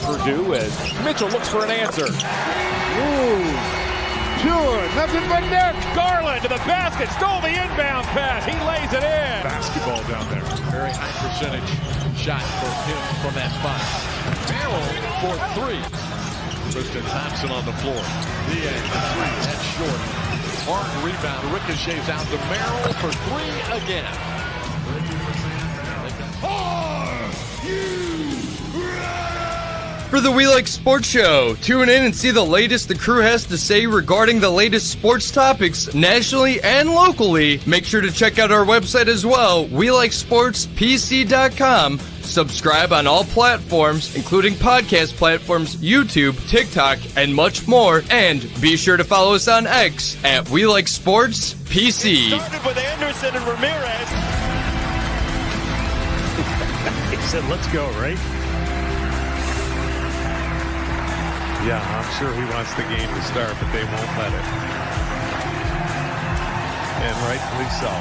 Purdue as Mitchell looks for an answer. Ooh, pure, nothing but net. Garland to the basket, stole the inbound pass. He lays it in. Basketball down there. Very high percentage shot for him from that spot. Merrill for three. Tristan Thompson on the floor. Diaz, three, that's short. Hard rebound, ricochets out to Merrill for three again. For the We Like Sports Show, tune in and see the latest the crew has to say regarding the latest sports topics nationally and locally. Make sure to check out our website as well, WeLikeSportsPC.com. Subscribe on all platforms, including podcast platforms, YouTube, TikTok, and much more. And be sure to follow us on X at WeLikeSportsPC. Started with Anderson and Ramirez. He said, let's go, right? Yeah, I'm sure he wants the game to start, but they won't let it. And rightfully so.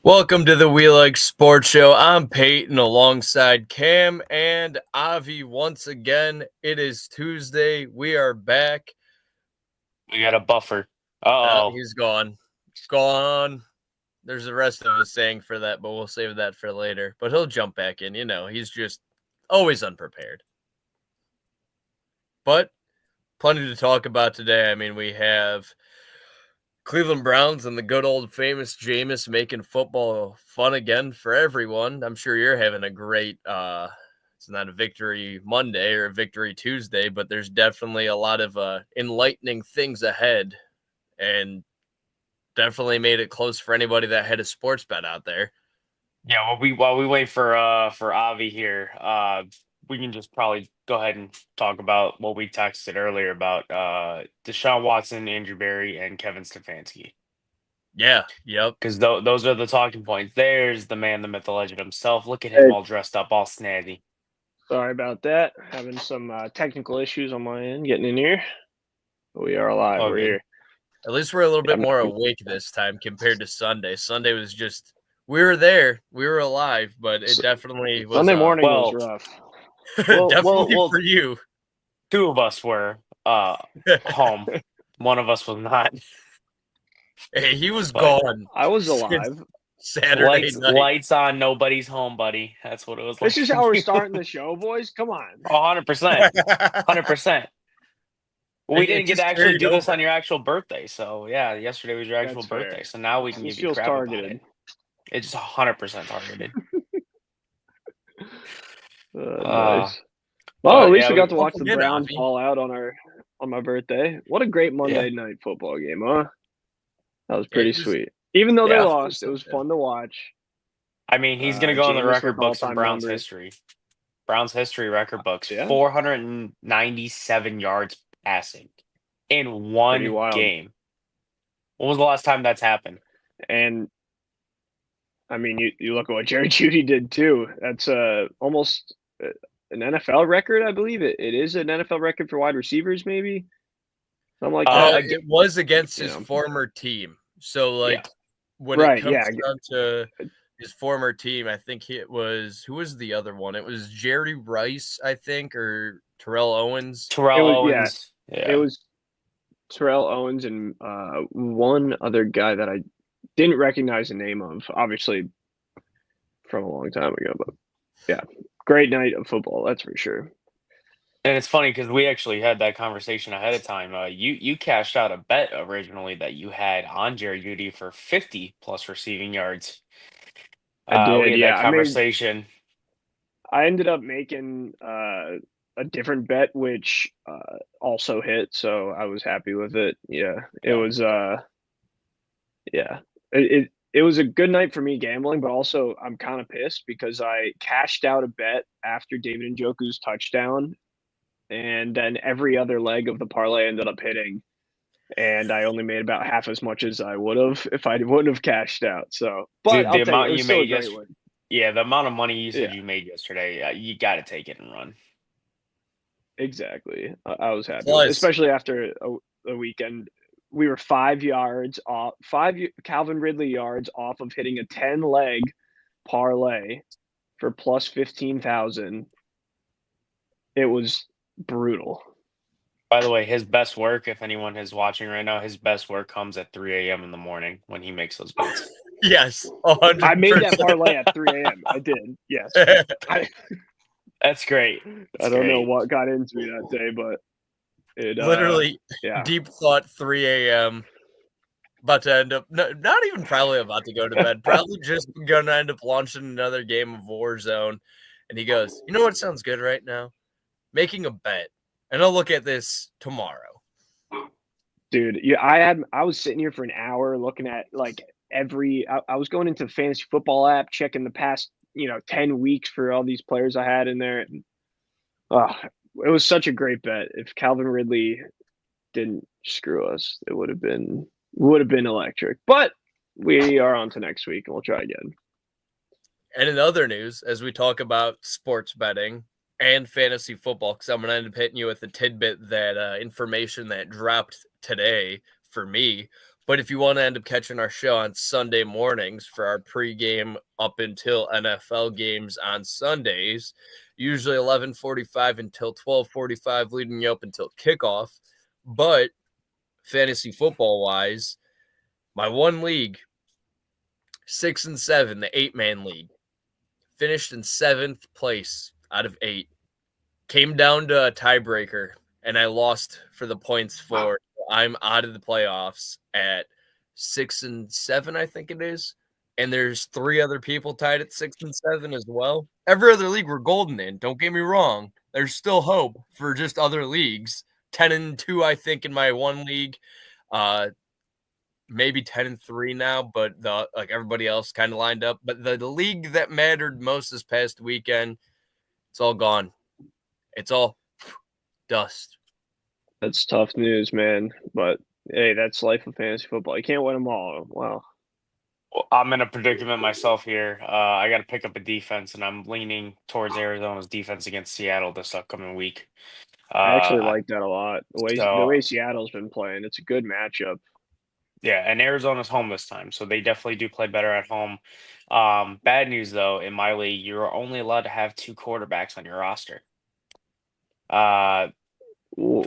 Welcome to the We Like Sports Show. I'm Payton alongside Cam and Avi once again. It is Tuesday. We are back. We got a buffer. Uh-oh. He's gone. Gone. There's the rest of us saying for that, but we'll save that for later. But he'll jump back in. You know, he's just always unprepared. But plenty to talk about today. I mean, we have Cleveland Browns and the good old famous Jameis making football fun again for everyone. I'm sure you're having a great, it's not a victory Monday or a victory Tuesday, but there's definitely a lot of enlightening things ahead, and definitely made it close for anybody that had a sports bet out there. Yeah, while we wait for Avi here, we can just probably go ahead and talk about what we texted earlier about Deshaun Watson, Andrew Berry, and Kevin Stefanski. Yeah, yep. Because those are the talking points. There's the man, the myth, the legend himself. Look at him all dressed up, all snazzy. Sorry about that. Having some technical issues on my end getting in here. But we are alive. We're here. At least we're a little bit more awake this time compared to Sunday. Sunday was just, we were there. We were alive, but it definitely was. Sunday morning was rough. Definitely for you. Two of us were home. One of us was not. Hey, he was gone. I was alive. Saturday night. Lights on, nobody's home, buddy. That's what it was like. This is how we're starting the show, boys. Come on. 100%. 100%. We didn't get to actually do this over. on your actual birthday. So, yeah, yesterday was your actual That's birthday. fair. So now we can This give you feels crap targeted. about it. It's just 100% targeted. Nice. Well, at least we got to watch the again, Browns Avi. fall out on my birthday. What a great Monday night football game, huh? That was pretty sweet. Even though they lost, it was fun to watch. I mean, he's going to go in the Jameis record with books of all-time Browns numbers. history. Browns history record books. Yeah. 497 yards passing in one Pretty wild. game. When was the last time that's happened? And I mean, you look at what Jerry Jeudy did too. That's almost an NFL record, I believe. It is an NFL record for wide receivers, maybe something like that. It was against his former team. So, like, when it comes down to his former team, I think it was, who was the other one? It was Jerry Rice, I think, or Terrell Owens. Owens. It was Terrell Owens and one other guy that I didn't recognize the name of, obviously from a long time ago. But yeah, great night of football, that's for sure. And it's funny because we actually had that conversation ahead of time. You cashed out a bet originally that you had on Jerry Jeudy for 50 plus receiving yards. I did, we had that conversation. I ended up making a different bet, which also hit, so I was happy with it. Yeah, it was. It was a good night for me gambling, but also I'm kind of pissed because I cashed out a bet after David Njoku's touchdown. and then every other leg of the parlay ended up hitting. And I only made about half as much as I would have if I wouldn't have cashed out. So, but Dude, I'll take it. It was still a great win. Yeah, the amount of money you said Yeah. you made yesterday, you got to take it and run. Exactly. I was happy, Plus- especially after a weekend. We were 5 yards off, Calvin Ridley yards off of hitting a 10-leg parlay for plus 15,000. It was brutal. By the way, his best work, if anyone is watching right now, his best work comes at 3 a.m. in the morning when he makes those bets. Yes, 100%. I made that parlay at 3 a.m. I did. Yes. That's great. I don't know what got into me that day, but it Literally yeah. deep thought 3 a.m. About to end up not even probably about to go to bed. Probably just gonna end up launching another game of Warzone. And he goes, "You know what sounds good right now? Making a bet. And I'll look at this tomorrow." Dude, yeah, I was sitting here for an hour looking at like I was going into the fantasy football app, checking the past 10 weeks for all these players I had in there. And, it was such a great bet. If Calvin Ridley didn't screw us, it would have been electric. But we are on to next week, and we'll try again. And in other news, as we talk about sports betting and fantasy football, because I'm going to end up hitting you with a tidbit that information that dropped today for me. But if you want to end up catching our show on Sunday mornings for our pregame up until NFL games on Sundays, usually 11:45 until 12:45, leading you up until kickoff. But fantasy football wise, my one league, 6-7, the 8-man league, finished in 7th place out of 8. Came down to a tiebreaker, and I lost for the points for. I'm out of the playoffs at 6-7, I think it is. And there's 3 other people tied at 6-7 as well. Every other league we're golden in. Don't get me wrong. There's still hope for just other leagues. 10-2, I think, in my one league. Maybe 10-3 now, but everybody else kind of lined up. But the league that mattered most this past weekend, it's all gone. It's all dust. That's tough news, man. But hey, that's life of fantasy football. You can't win them all. Wow. Well, I'm in a predicament myself here. I got to pick up a defense, and I'm leaning towards Arizona's defense against Seattle this upcoming week. I actually like that a lot. The way so- Seattle's been playing, it's a good matchup. Yeah, and Arizona's home this time, so they definitely do play better at home. Bad news, though, in my league, you're only allowed to have 2 quarterbacks on your roster. Why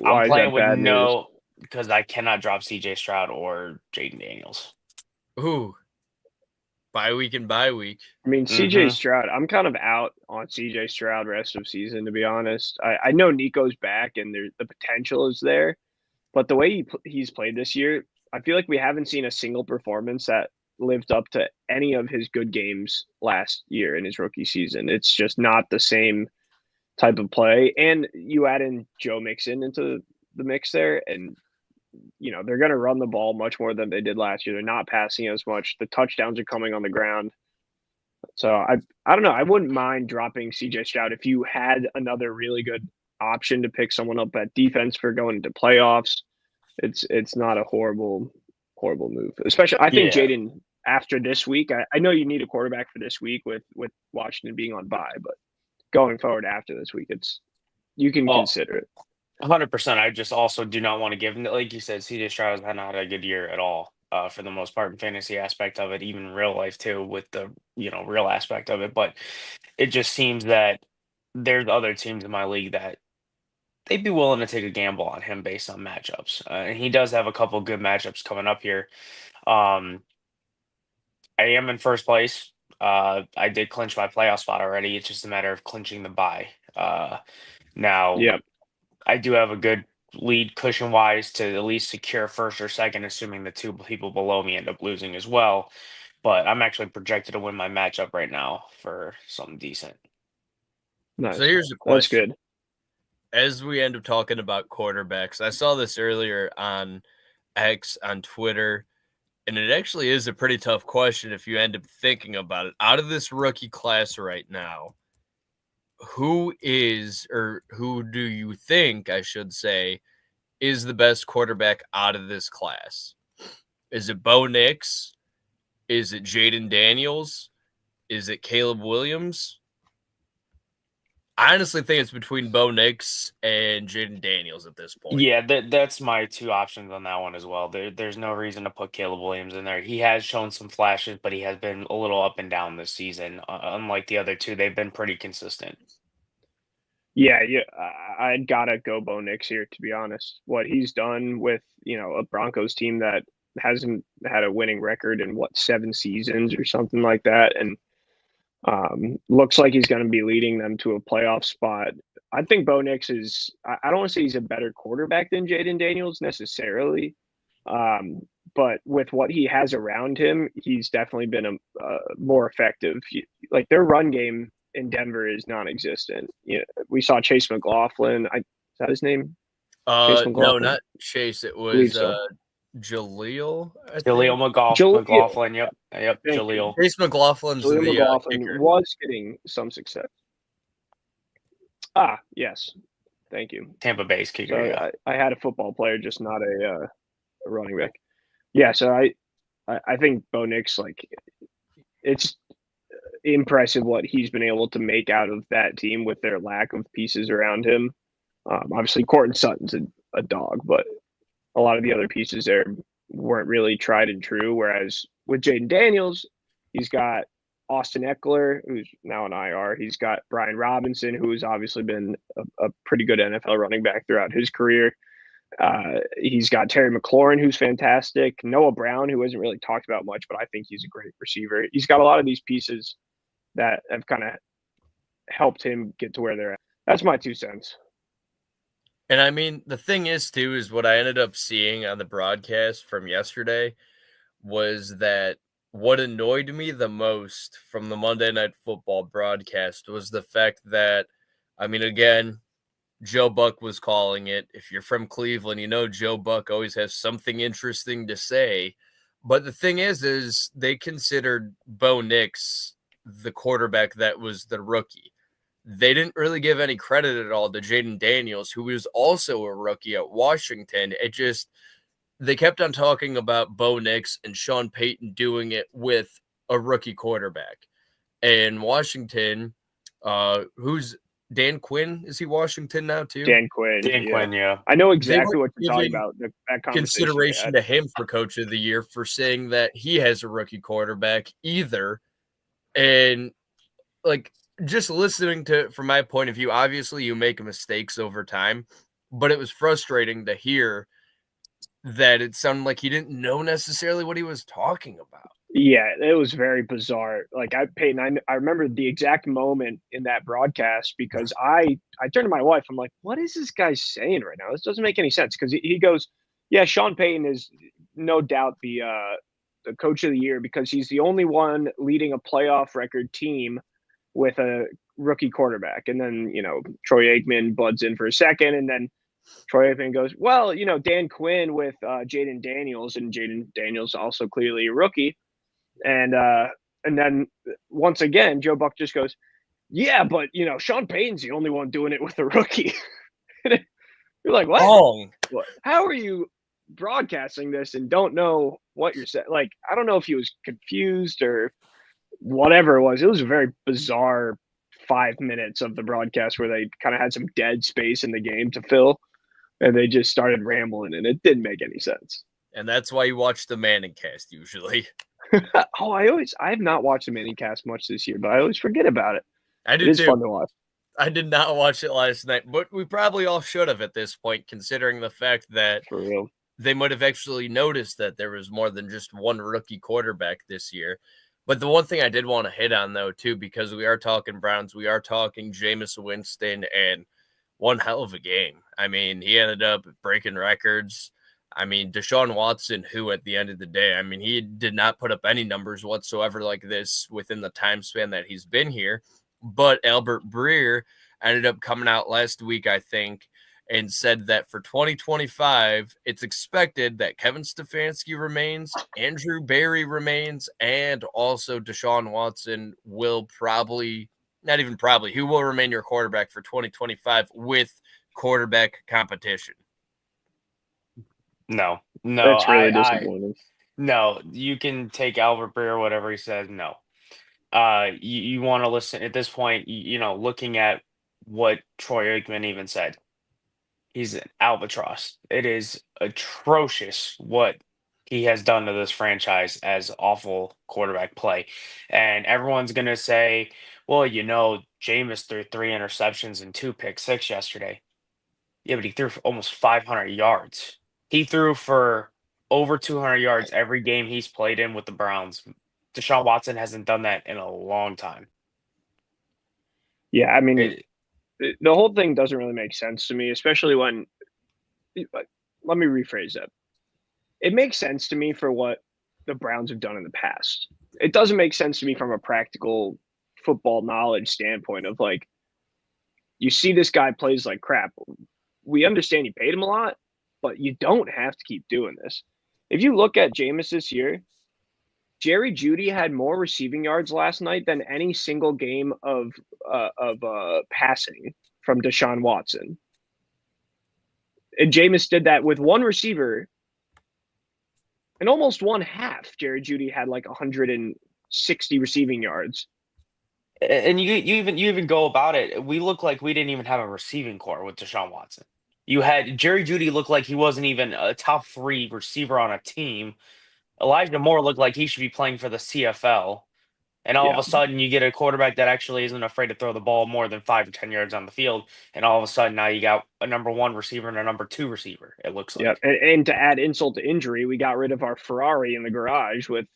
I'm is playing that with bad news? because I cannot drop CJ Stroud or Jaden Daniels. Ooh. Bye week and bye week. I mean, CJ Stroud, I'm kind of out on CJ Stroud rest of season, to be honest. I know Nico's back and the potential is there, but the way he's played this year, I feel like we haven't seen a single performance that lived up to any of his good games last year in his rookie season. It's just not the same type of play. And you add in Joe Mixon into the mix there, and they're going to run the ball much more than they did last year. They're not passing as much. The touchdowns are coming on the ground. So I don't know. I wouldn't mind dropping CJ Stroud if you had another really good option to pick someone up at defense for going into playoffs. It's not a horrible move. Especially, I think Jaden, after this week, I know you need a quarterback for this week with Washington being on bye, but going forward after this week, you can consider it. 100%. I just also do not want to give him, like you said, CJ Stroud has not had a good year at all for the most part in fantasy aspect of it, even real life too, with the real aspect of it. But it just seems that there's other teams in my league that they'd be willing to take a gamble on him based on matchups. And he does have a couple good matchups coming up here. I am in first place. I did clinch my playoff spot already. It's just a matter of clinching the bye. Now, I do have a good lead cushion-wise to at least secure first or second, assuming the 2 people below me end up losing as well. But I'm actually projected to win my matchup right now for something decent. Nice. So here's the question. That's good. As we end up talking about quarterbacks, I saw this earlier on X, on Twitter, and it actually is a pretty tough question if you end up thinking about it. Out of this rookie class right now, who do you think, I should say, is the best quarterback out of this class? Is it Bo Nix? Is it Jaden Daniels? Is it Caleb Williams? I honestly think it's between Bo Nix and Jaden Daniels at this point. Yeah, that's my two options on that one as well. There's no reason to put Caleb Williams in there. He has shown some flashes, but he has been a little up and down this season. Unlike the other two, they've been pretty consistent. Yeah, I'd gotta go Bo Nix here, to be honest. What he's done with, a Broncos team that hasn't had a winning record in 7 seasons or something like that, and looks like he's going to be leading them to a playoff spot. I think Bo Nix is. I don't want to say he's a better quarterback than Jaden Daniels necessarily, but with what he has around him, he's definitely been a more effective. Like their run game in Denver is non-existent. We saw Chase McLaughlin. Is that his name? No, not Chase. It was Jaleel. Jaleel McLaughlin. Yep. Jaleel. Chase McLaughlin's the McLaughlin kicker. was getting some success. Yes. Thank you. Tampa Bay's kicker. So yeah. I had a football player, just not a running back. Yeah, so I think Bo Nix, it's impressive what he's been able to make out of that team with their lack of pieces around him. Obviously, Courtland Sutton's a dog, but a lot of the other pieces there weren't really tried and true. Whereas with Jaden Daniels, he's got Austin Eckler, who's now an IR. He's got Brian Robinson, who has obviously been a pretty good NFL running back throughout his career. He's got Terry McLaurin, who's fantastic. Noah Brown, who hasn't really talked about much, but I think he's a great receiver. He's got a lot of these pieces that have kind of helped him get to where they're at. That's my 2 cents. And I mean, the thing is, too, is what I ended up seeing on the broadcast from yesterday was that what annoyed me the most from the Monday Night Football broadcast was the fact that, I mean, again, Joe Buck was calling it. If you're from Cleveland, Joe Buck always has something interesting to say. But the thing is they considered Bo Nix the quarterback that was the rookie. They didn't really give any credit at all to Jaden Daniels, who was also a rookie at Washington. They kept on talking about Bo Nix and Sean Payton doing it with a rookie quarterback. And Washington, who's Dan Quinn? Is he Washington now too? Dan Quinn, yeah. I know exactly what you're talking about. That consideration to him for Coach of the Year for saying that he has a rookie quarterback either. And just listening to, from my point of view, obviously you make mistakes over time, but it was frustrating to hear that it sounded like he didn't know necessarily what he was talking about. Yeah, it was very bizarre. Peyton, I remember the exact moment in that broadcast because I turned to my wife. I'm like, what is this guy saying right now? This doesn't make any sense. Because he goes, yeah, Sean Payton is no doubt the Coach of the Year because he's the only one leading a playoff record team with a rookie quarterback. And then, Troy Aikman buds in for a second. And then Troy Aikman goes, well, Dan Quinn with Jaden Daniels, and Jaden Daniels also clearly a rookie. And then once again, Joe Buck just goes, yeah, but, Sean Payton's the only one doing it with a rookie. You're like, what? Wrong. How are you broadcasting this and don't know what you're saying? I don't know if he was confused or whatever it was. It was a very bizarre 5 minutes of the broadcast where they kind of had some dead space in the game to fill, and they just started rambling, and it didn't make any sense. And that's why you watch the Manning cast usually. I have not watched the Manning cast much this year, but I always forget about it. I do too. It's too. fun to watch. I did not watch it last night, but we probably all should have at this point, considering the fact that For real. they might have actually noticed that there was more than just one rookie quarterback this year. But the one thing I did want to hit on, though, too, because we are talking Browns, we are talking Jameis Winston, and one hell of a game. I mean, he ended up breaking records. I mean, Deshaun Watson, who at the end of the day, I mean, he did not put up any numbers whatsoever like this within the time span that he's been here. But Albert Breer ended up coming out last week, I think, and said that for 2025, it's expected that Kevin Stefanski remains, Andrew Berry remains, and also Deshaun Watson will probably not even probably, who will remain your quarterback for 2025 with quarterback competition? No, That's really disappointing. no. You can take Albert Breer, whatever he says. No, you want to listen at this point. Looking at what Troy Aikman even said, he's an albatross. It is atrocious what he has done to this franchise as awful quarterback play, and everyone's gonna say, "Well, Jameis threw 3 interceptions and 2 pick-six yesterday." Yeah, but he threw for almost 500 yards. He threw for over 200 yards every game he's played in with the Browns. Deshaun Watson hasn't done that in a long time. Yeah, I mean, It, the whole thing doesn't really make sense to me, especially when – let me rephrase that. It makes sense to me for what the Browns have done in the past. It doesn't make sense to me from a practical football knowledge standpoint of, like, you see this guy plays like crap. We understand you paid him a lot, but you don't have to keep doing this. If you look at Jameis this year, Jerry Jeudy had more receiving yards last night than any single game of passing from Deshaun Watson. And Jameis did that with one receiver. And almost one half, Jerry Jeudy had like 160 receiving yards. and you even go about it. We look like we didn't even have a receiving core with Deshaun Watson. You had Jerry Jeudy look like he wasn't even a top 3 receiver on a team. Elijah Moore looked like he should be playing for the CFL. And all of a sudden, you get a quarterback that actually isn't afraid to throw the ball more than 5 or 10 yards on the field. And all of a sudden, now you got a number 1 receiver and a number 2 receiver, it looks like. Yeah, and to add insult to injury, we got rid of our Ferrari in the garage with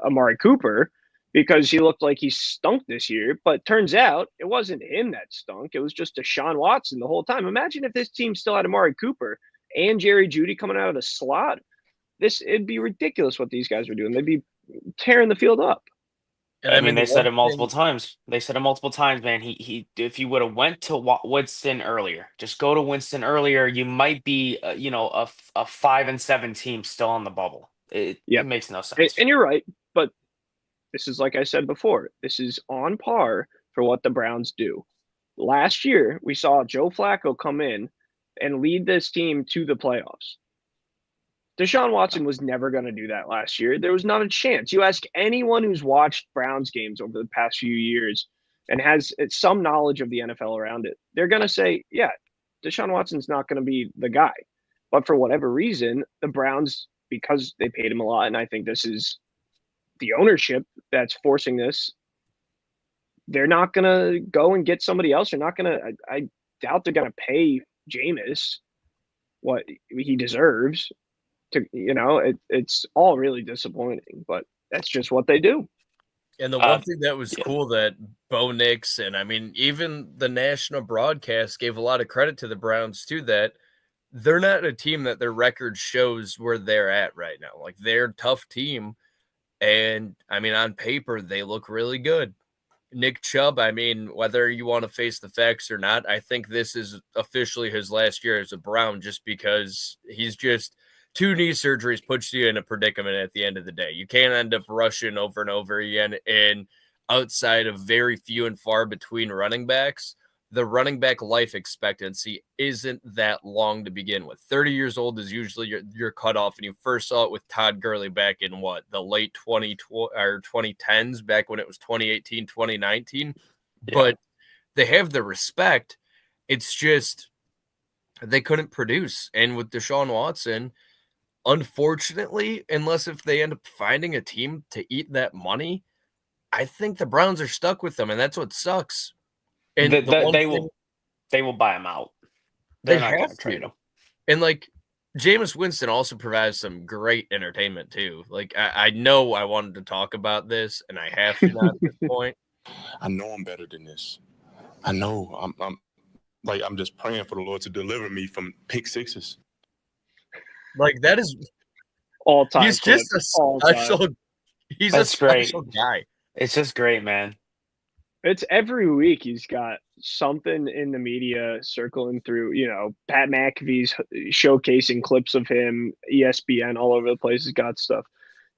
Amari Cooper because he looked like he stunk this year. But turns out it wasn't him that stunk. It was just Deshaun Watson the whole time. Imagine if this team still had Amari Cooper and Jerry Jeudy coming out of the slot. It'd be ridiculous what these guys were doing. They'd be tearing the field up. And I mean, they said it multiple times. They said it multiple times, man. He if you would have went to Winston earlier, just go to Winston earlier, you might be, a 5-7 team still on the bubble. It makes no sense. And you're right, but this is like I said before. This is on par for what the Browns do. Last year, we saw Joe Flacco come in and lead this team to the playoffs. Deshaun Watson was never going to do that last year. There was not a chance. You ask anyone who's watched Browns games over the past few years and has some knowledge of the NFL around it, they're going to say, yeah, Deshaun Watson's not going to be the guy. But for whatever reason, the Browns, because they paid him a lot, and I think this is the ownership that's forcing this, they're not going to go and get somebody else. They're not going to – I doubt they're going to pay Jameis what he deserves. It's all really disappointing, but that's just what they do. And the one thing that was cool that Bo Nix and, I mean, even the national broadcast gave a lot of credit to the Browns too, that they're not a team that their record shows where they're at right now. Like, they're a tough team. And, I mean, on paper, they look really good. Nick Chubb, I mean, whether you want to face the facts or not, I think this is officially his last year as a Brown just because he's just – 2 knee surgeries puts you in a predicament at the end of the day. You can't end up rushing over and over again. And outside of very few and far between running backs, the running back life expectancy isn't that long to begin with. 30 years old is usually your cutoff. And you first saw it with Todd Gurley back in the late 2010s, back when it was 2018, 2019. Yeah. But they have the respect. It's just they couldn't produce. And with Deshaun Watson, unfortunately, unless if they end up finding a team to eat that money, I think the Browns are stuck with them, and that's what sucks. And they will buy him out. They're not going to trade him. And like Jameis Winston also provides some great entertainment too. Like I know I wanted to talk about this, and I have to at this point. I know I'm better than this. I know I'm just praying for the Lord to deliver me from pick sixes. Like that is all time. He's just a special. He's a special guy. It's just great, man. It's every week he's got something in the media circling through. Pat McAfee's showcasing clips of him. ESPN all over the place has got stuff.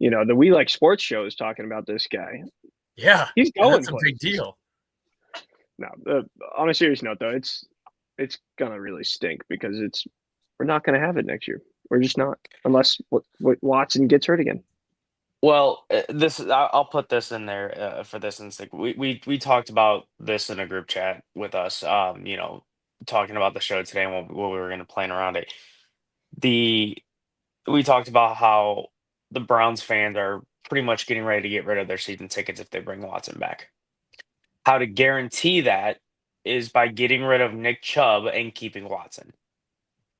The We Like Sports show is talking about this guy. Yeah, he's going. That's a big deal. No. On a serious note, though, it's gonna really stink because we're not gonna have it next year. We're just not, unless Watson gets hurt again. Well, I'll put this in there for this instance. We talked about this in a group chat with us. Talking about the show today and what we were going to plan around it. We talked about how the Browns fans are pretty much getting ready to get rid of their season tickets if they bring Watson back. How to guarantee that is by getting rid of Nick Chubb and keeping Watson.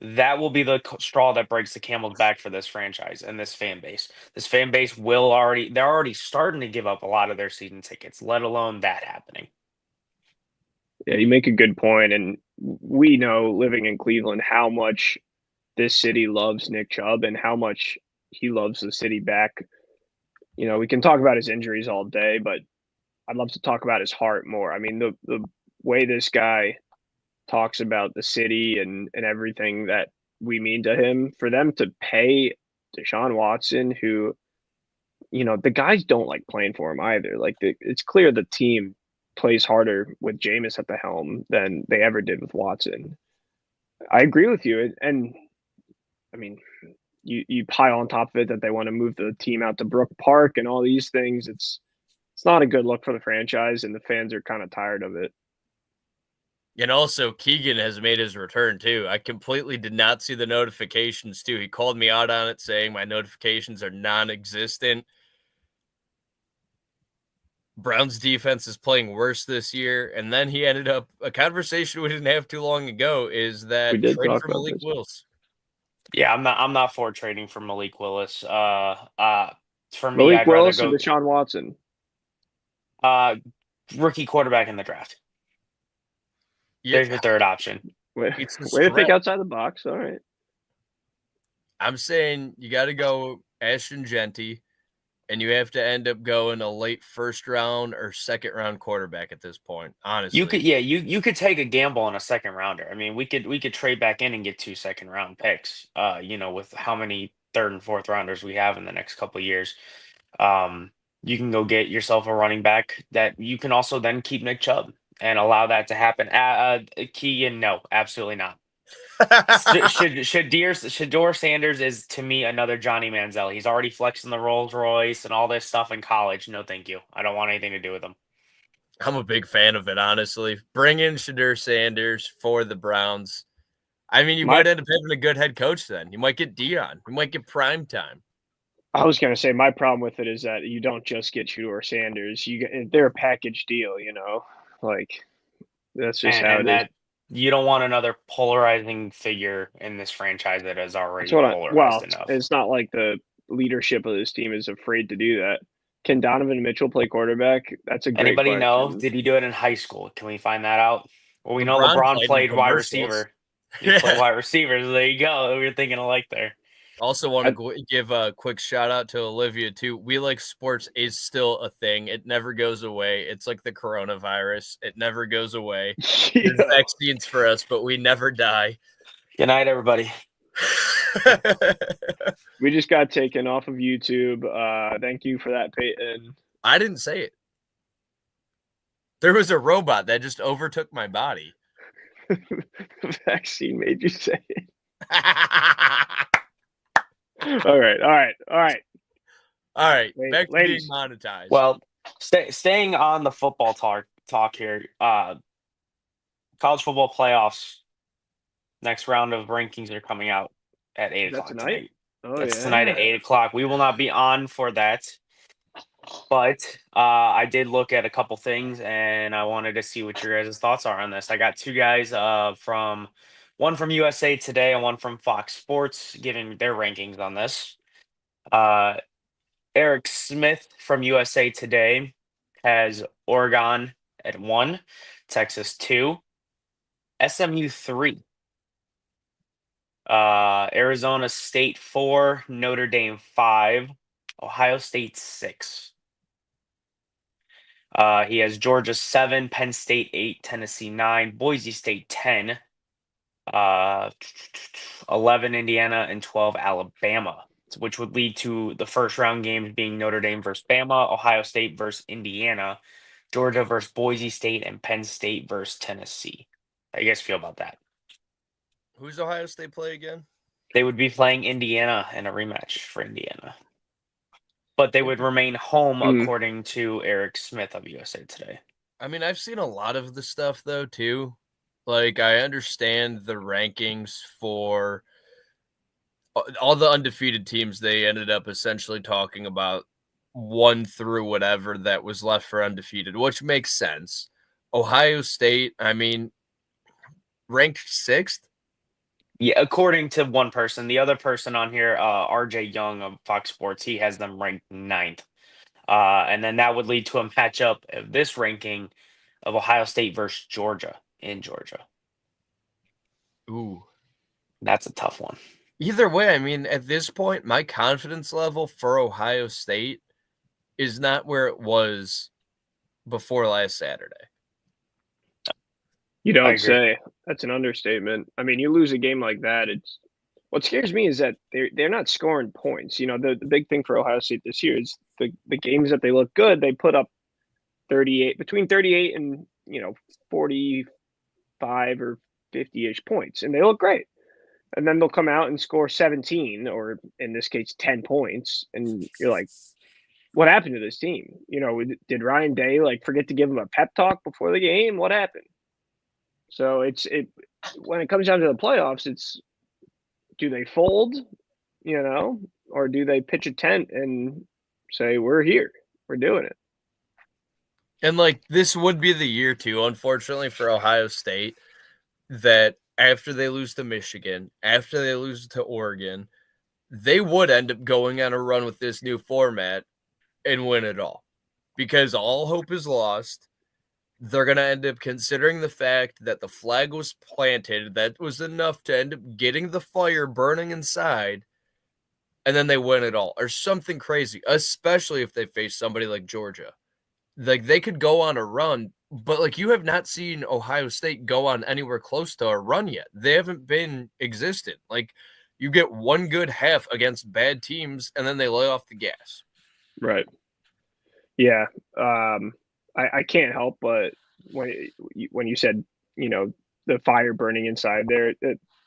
That will be the straw that breaks the camel's back for this franchise and this fan base. This fan base they're already starting to give up a lot of their season tickets, let alone that happening. Yeah, you make a good point, and we know, living in Cleveland, how much this city loves Nick Chubb and how much he loves the city back. We can talk about his injuries all day, but I'd love to talk about his heart more. I mean, the way this guy talks about the city and everything that we mean to him, for them to pay Deshaun Watson, who, the guys don't like playing for him either. Like, it's clear the team plays harder with Jameis at the helm than they ever did with Watson. I agree with you. And I mean, you pile on top of it that they want to move the team out to Brook Park and all these things. It's not a good look for the franchise, and the fans are kind of tired of it. And also, Keegan has made his return, too. I completely did not see the notifications, too. He called me out on it, saying my notifications are non-existent. Browns defense is playing worse this year. And then he ended up, a conversation we didn't have too long ago, is that We did trade talk for about Malik this. Willis. Yeah, I'm not for trading for Malik Willis. For me, Malik I'd Willis rather or Deshaun Watson? Rookie quarterback in the draft. Yeah, There's your third option. Way it's a to think stretch. outside the box. All right. I'm saying you got to go Ashton Genty, and you have to end up going a late first round or second round quarterback at this point. Honestly, You could take a gamble on a second rounder. I mean, we could trade back in and get 2 second round picks. With how many third and fourth rounders we have in the next couple of years. You can go get yourself a running back that you can also then keep Nick Chubb and allow that to happen. Keegan, no, absolutely not. Shador Sanders is, to me, another Johnny Manziel. He's already flexing the Rolls Royce and all this stuff in college. No, thank you. I don't want anything to do with him. I'm a big fan of it, honestly. Bring in Shador Sanders for the Browns. I mean, you might end up having a good head coach then. You might get Dion. You might get prime time. I was going to say my problem with it is that you don't just get Shador Sanders. They're a package deal, like that's just how it is. You don't want another polarizing figure in this franchise that is already polarized enough. It's not like the leadership of this team is afraid to do that. Can Donovan Mitchell play quarterback? That's a great Anybody question. know? Did he do it in high school? Can we find that out? Well, we know LeBron played wide receiver. He played wide receiver. So there you go. We were thinking alike there. Also want to give a quick shout out to Olivia, too. We Like Sports is still a thing. It never goes away. It's like the coronavirus. It never goes away. There's vaccines for us, but we never die. Good night, everybody. We just got taken off of YouTube. Thank you for that, Payton. I didn't say it. There was a robot that just overtook my body. The vaccine made you say it. All right. Back to being monetized. Well, staying on the football talk here. College football playoffs. Next round of rankings are coming out at 8 o'clock tonight. That's tonight at 8 o'clock. We will not be on for that. But I did look at a couple things, and I wanted to see what your guys' thoughts are on this. I got 2 guys one from USA Today and one from Fox Sports giving their rankings on this. Eric Smith from USA Today has Oregon at 1, Texas 2, SMU 3, Arizona State 4, Notre Dame 5, Ohio State 6. He has Georgia 7, Penn State 8, Tennessee 9, Boise State 10, 11 Indiana, and 12 Alabama, which would lead to the first round games being Notre Dame versus Bama, Ohio State versus Indiana, Georgia versus Boise State, and Penn State versus Tennessee. How you guys feel about that? Who's Ohio State play again? They would be playing Indiana in a rematch for Indiana. But they would remain home, according to Eric Smith of USA Today. I mean, I've seen a lot of the stuff, though, too. Like, I understand the rankings for all the undefeated teams. They ended up essentially talking about 1 through whatever that was left for undefeated, which makes sense. Ohio State, I mean, ranked 6th. Yeah, according to one person. The other person on here, RJ Young of Fox Sports, he has them ranked 9th. And then that would lead to a matchup of this ranking of Ohio State versus Georgia in Georgia. Ooh. That's a tough one. Either way, I mean, at this point, my confidence level for Ohio State is not where it was before last Saturday. You don't say. That's an understatement. I mean, you lose a game like that. It's what scares me is that they're not scoring points. You know, the big thing for Ohio State this year is the games that they look good. They put up between 38 and 45 or 50-ish points, and they look great. And then they'll come out and score 17, or in this case, 10 points, and you're like, what happened to this team? You know, did Ryan Day forget to give them a pep talk before the game? What happened? So when it comes down to the playoffs, it's do they fold, or do they pitch a tent and say, we're here, we're doing it. And this would be the year too, unfortunately, for Ohio State, that after they lose to Michigan, after they lose to Oregon, they would end up going on a run with this new format and win it all, because all hope is lost. They're going to end up considering the fact that the flag was planted. That was enough to end up getting the fire burning inside, and then they win it all, or something crazy, especially if they face somebody like Georgia. They could go on a run, but you have not seen Ohio State go on anywhere close to a run yet. They haven't been existent. You get one good half against bad teams, and then they lay off the gas. Right. Yeah. I can't help but when you said, the fire burning inside there,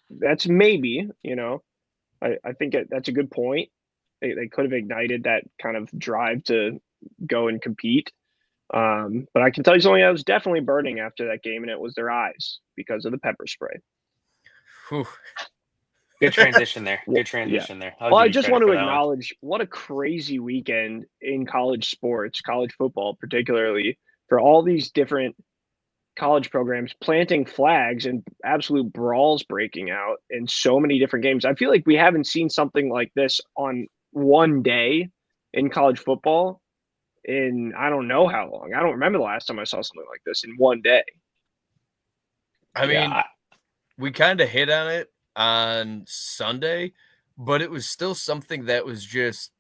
that's maybe, I think that's a good point. They could have ignited that kind of drive to go and compete. But I can tell you something that was definitely burning after that game, and it was their eyes because of the pepper spray. Whew. Good transition there. Good transition there. Well, I just want to acknowledge what a crazy weekend in college sports, college football particularly, for all these different college programs planting flags and absolute brawls breaking out in so many different games. I feel like we haven't seen something like this on one day in college football in I don't know how long. I don't remember the last time I saw something like this in one day. I mean, we kind of hit on it on Sunday, but it was still something that was just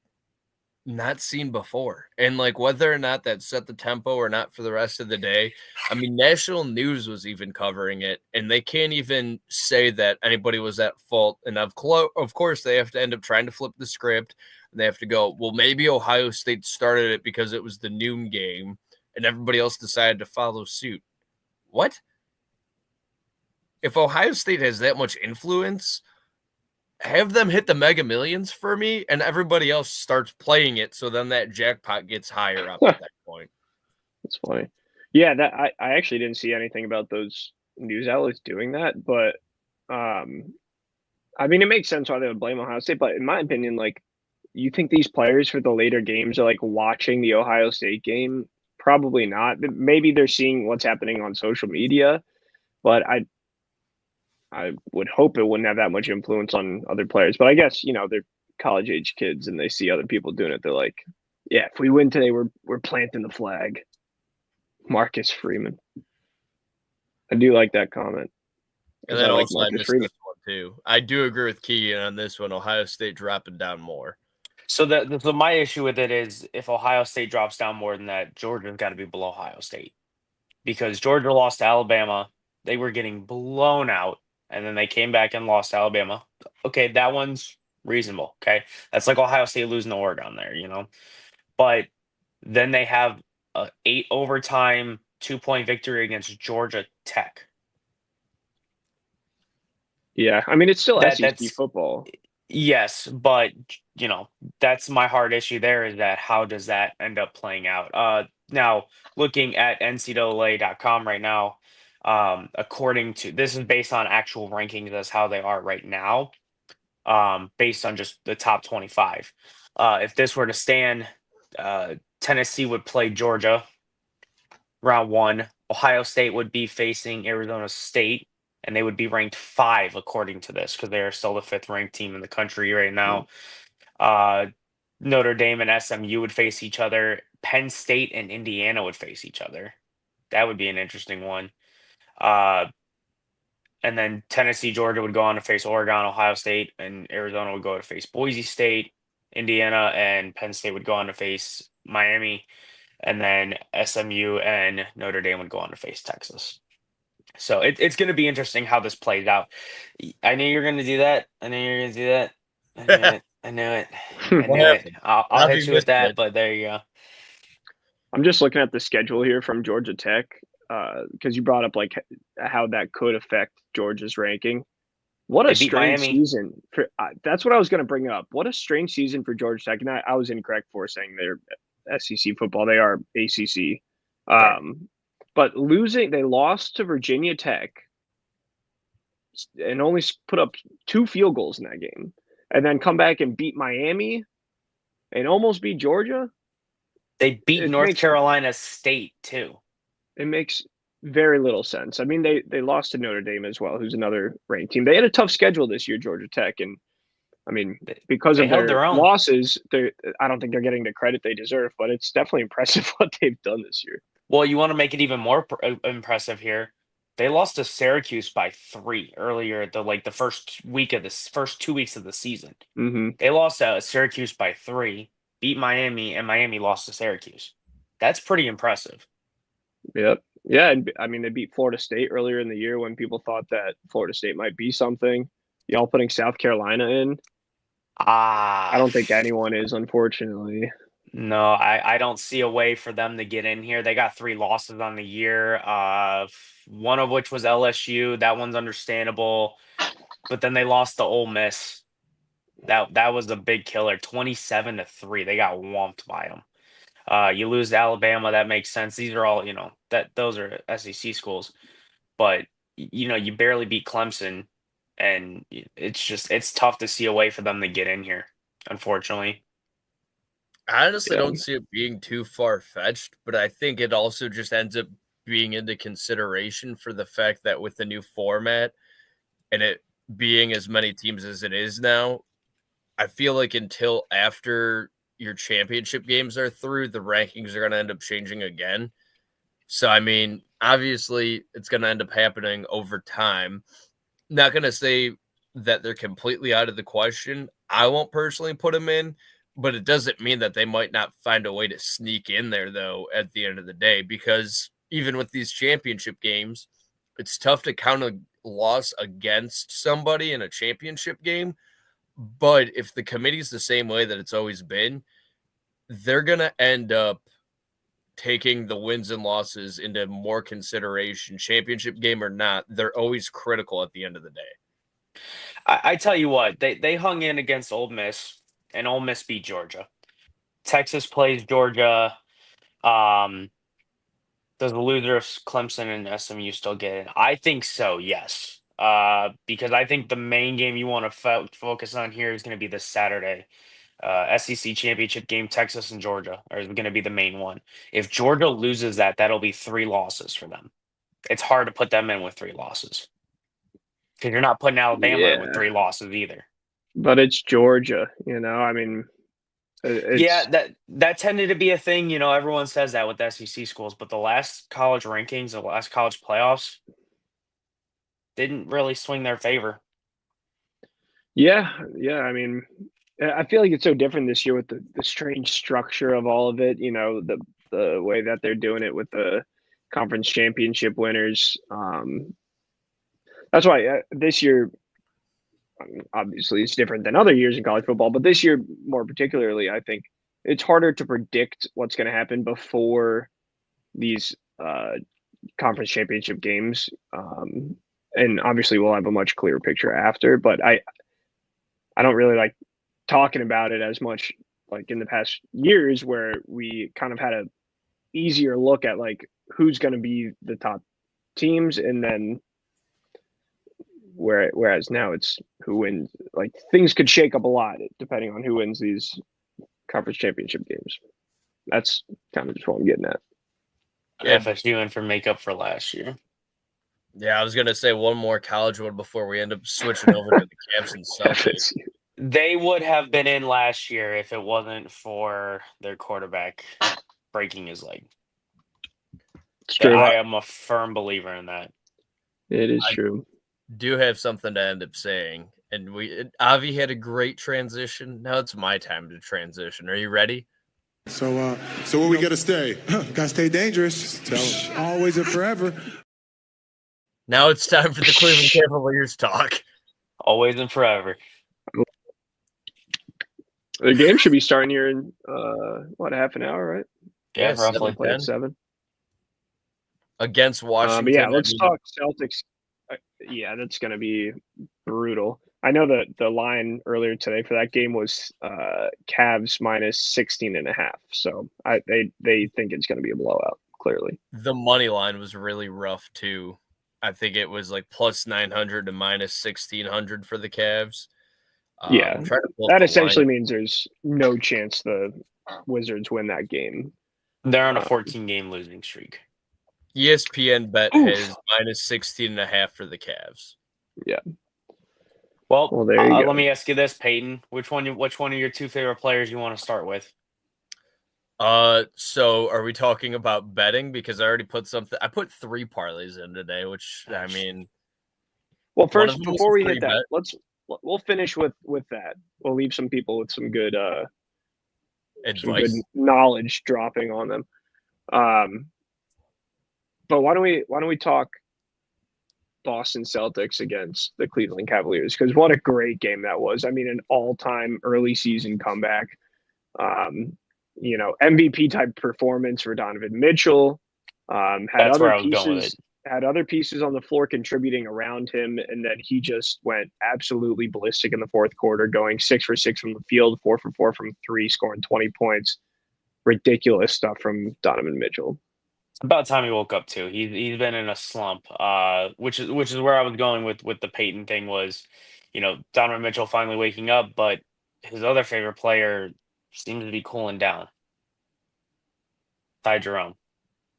not seen before. And whether or not that set the tempo or not for the rest of the day, I mean, national news was even covering it, and they can't even say that anybody was at fault. And of course, they have to end up trying to flip the script, and they have to go, well, maybe Ohio State started it because it was the noon game, and everybody else decided to follow suit. What? If Ohio State has that much influence, have them hit the Mega Millions for me, and everybody else starts playing it, so then that jackpot gets higher up at that point. That's funny. Yeah, that I actually didn't see anything about those news outlets doing that, but I mean, it makes sense why they would blame Ohio State, but in my opinion, you think these players for the later games are watching the Ohio State game? Probably not. Maybe they're seeing what's happening on social media, but I would hope it wouldn't have that much influence on other players. But I guess, they're college age kids and they see other people doing it. They're like, yeah, if we win today, we're planting the flag. Marcus Freeman. I do like that comment. And then also I missed this one too. I do agree with Keegan on this one. Ohio State dropping down more. So my issue with it is if Ohio State drops down more than that, Georgia's got to be below Ohio State. Because Georgia lost to Alabama. They were getting blown out. And then they came back and lost to Alabama. Okay, that one's reasonable, okay? That's like Ohio State losing to Oregon there, But then they have a 8 overtime 2-point victory against Georgia Tech. Yeah, I mean, it's still SEC That's football. yes, but that's my hard issue there is that how does that end up playing out? Now looking at NCAA.com right now, according to this is based on actual rankings as how they are right now, based on just the top 25. If this were to stand, Tennessee would play Georgia round 1. Ohio State would be facing Arizona State, and they would be ranked 5 according to this because they are still the 5th ranked team in the country right now. Notre Dame and SMU would face each other. Penn State and Indiana would face each other. That would be an interesting one. And then Tennessee, Georgia would go on to face Oregon, Ohio State, and Arizona would go to face Boise State. Indiana and Penn State would go on to face Miami, and then SMU and Notre Dame would go on to face Texas. So it's going to be interesting how this plays out. I knew you're going to do that. I knew you're going to do that. I knew it. I knew it. I knew it. I'll hit you with that, but there you go. I'm just looking at the schedule here from Georgia Tech because you brought up like how that could affect Georgia's ranking. What a strange season. That's what I was going to bring up. What a strange season for Georgia Tech. And I was incorrect for saying they're SEC football. They are ACC. But they lost to Virginia Tech and only put up 2 field goals in that game. And then come back and beat Miami and almost beat Georgia. They beat North Carolina State, too. It makes very little sense. I mean, they lost to Notre Dame as well, who's another ranked team. They had a tough schedule this year, Georgia Tech. And, I mean, because of their losses, I don't think they're getting the credit they deserve. But it's definitely impressive what they've done this year. Well, you want to make it even more impressive here. They lost to Syracuse by 3 earlier the first 2 weeks of the season. Mm-hmm. They lost to Syracuse by 3, beat Miami, and Miami lost to Syracuse. That's pretty impressive. Yep. Yeah, I mean, they beat Florida State earlier in the year when people thought that Florida State might be something. Y'all putting South Carolina in? I don't think anyone is, unfortunately. No, I don't see a way for them to get in here. They got 3 losses on the year, one of which was LSU. That one's understandable. But then they lost to Ole Miss. That was a big killer, 27-3. They got whomped by them. You lose to Alabama, that makes sense. These are all, those are SEC schools. But, you barely beat Clemson. And it's tough to see a way for them to get in here, unfortunately. I honestly don't see it being too far-fetched, but I think it also just ends up being into consideration for the fact that with the new format and it being as many teams as it is now, I feel like until after your championship games are through, the rankings are going to end up changing again. So, I mean, obviously it's going to end up happening over time. Not going to say that they're completely out of the question. I won't personally put them in. But it doesn't mean that they might not find a way to sneak in there, though, at the end of the day, because even with these championship games, it's tough to count a loss against somebody in a championship game. But if the committee's the same way that it's always been, they're going to end up taking the wins and losses into more consideration, championship game or not. They're always critical at the end of the day. I tell you what, they hung in against Ole Miss. And Ole Miss beat Georgia. Texas plays Georgia. Does the loser of Clemson and SMU still get in? I think so, yes. Because I think the main game you want to focus on here is going to be this Saturday. SEC championship game, Texas and Georgia are going to be the main one. If Georgia loses that'll be 3 losses for them. It's hard to put them in with 3 losses. Because you're not putting Alabama in with 3 losses either. But it's Georgia, I mean. That tended to be a thing. Everyone says that with SEC schools, but the last college rankings, the last college playoffs didn't really swing their favor. Yeah. I mean, I feel like it's so different this year with the strange structure of all of it, the way that they're doing it with the conference championship winners. That's why this year, obviously it's different than other years in college football, but this year more particularly, I think it's harder to predict what's going to happen before these conference championship games. And obviously we'll have a much clearer picture after, but I don't really like talking about it as much like in the past years where we kind of had a easier look at like who's going to be the top teams, and then whereas now it's who wins. Like things could shake up a lot depending on who wins these conference championship games. That's kind of just what I'm getting at. FSU in for makeup for last year. Yeah, I was gonna say one more college one before we end up switching over to the Cavs and Celtics. They would have been in last year if it wasn't for their quarterback breaking his leg. It's true. I am a firm believer in that. It is true. Do have something to end up saying, and Avi had a great transition. Now it's my time to transition. Are you ready? So where we gotta stay? Gotta stay dangerous. Always and forever. Now it's time for the Cleveland Cavaliers talk. Always and forever. The game should be starting here in half an hour, right? Yeah, roughly 7. Against Washington. But yeah, let's talk Celtics. Yeah, that's going to be brutal. I know that the line earlier today for that game was Cavs minus 16.5. So they think it's going to be a blowout, clearly. The money line was really rough, too. I think it was like plus 900 to minus 1,600 for the Cavs. Yeah, that essentially means there's no chance the Wizards win that game. They're on a 14-game losing streak. ESPN bet has minus 16.5 for the Cavs. Yeah. Well, there you go. Let me ask you this, Payton. Which one of your two favorite players you want to start with? So are we talking about betting? Because I already put something. I put 3 parlays in today, which I mean. Well, first before we hit that, we'll finish with that. We'll leave some people with some good advice, some good knowledge dropping on them. But why don't we talk Boston Celtics against the Cleveland Cavaliers? Because what a great game that was. I mean, an all-time early season comeback. MVP type performance for Donovan Mitchell. Had other pieces on the floor contributing around him, and then he just went absolutely ballistic in the fourth quarter, going 6 for 6 from the field, 4 for 4 from 3, scoring 20 points. Ridiculous stuff from Donovan Mitchell. It's about time he woke up too. He's been in a slump, which is where I was going with the Payton thing was, Donovan Mitchell finally waking up, but his other favorite player seems to be cooling down. Ty Jerome.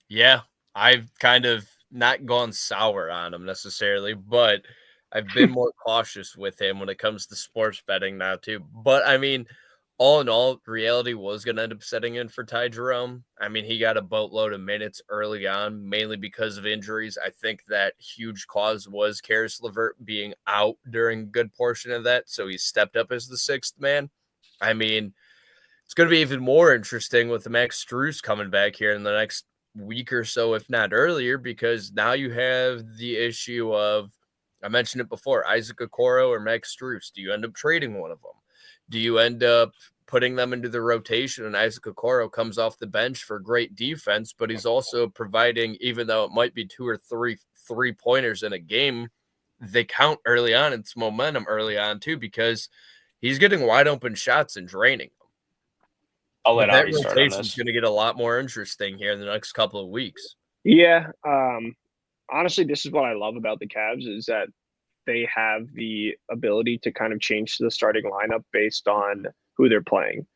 Yeah, I've kind of not gone sour on him necessarily, but I've been more cautious with him when it comes to sports betting now too. But I mean, all in all, reality was going to end up setting in for Ty Jerome. I mean, he got a boatload of minutes early on, mainly because of injuries. I think that huge cause was Karis LeVert being out during a good portion of that, so he stepped up as the 6th man. I mean, it's going to be even more interesting with the Max Strus coming back here in the next week or so, if not earlier, because now you have the issue of, I mentioned it before, Isaac Okoro or Max Strus. Do you end up trading one of them? Do you end up putting them into the rotation, and Isaac Okoro comes off the bench for great defense, but he's also providing, even though it might be 2 or 3 3-pointers in a game, they count early on. It's momentum early on too, because he's getting wide open shots and draining them. I'll let that Avi start on rotation's this. going to get a lot more interesting here in the next couple of weeks. Yeah. Honestly, this is what I love about the Cavs is that they have the ability to kind of change the starting lineup based on who they're playing.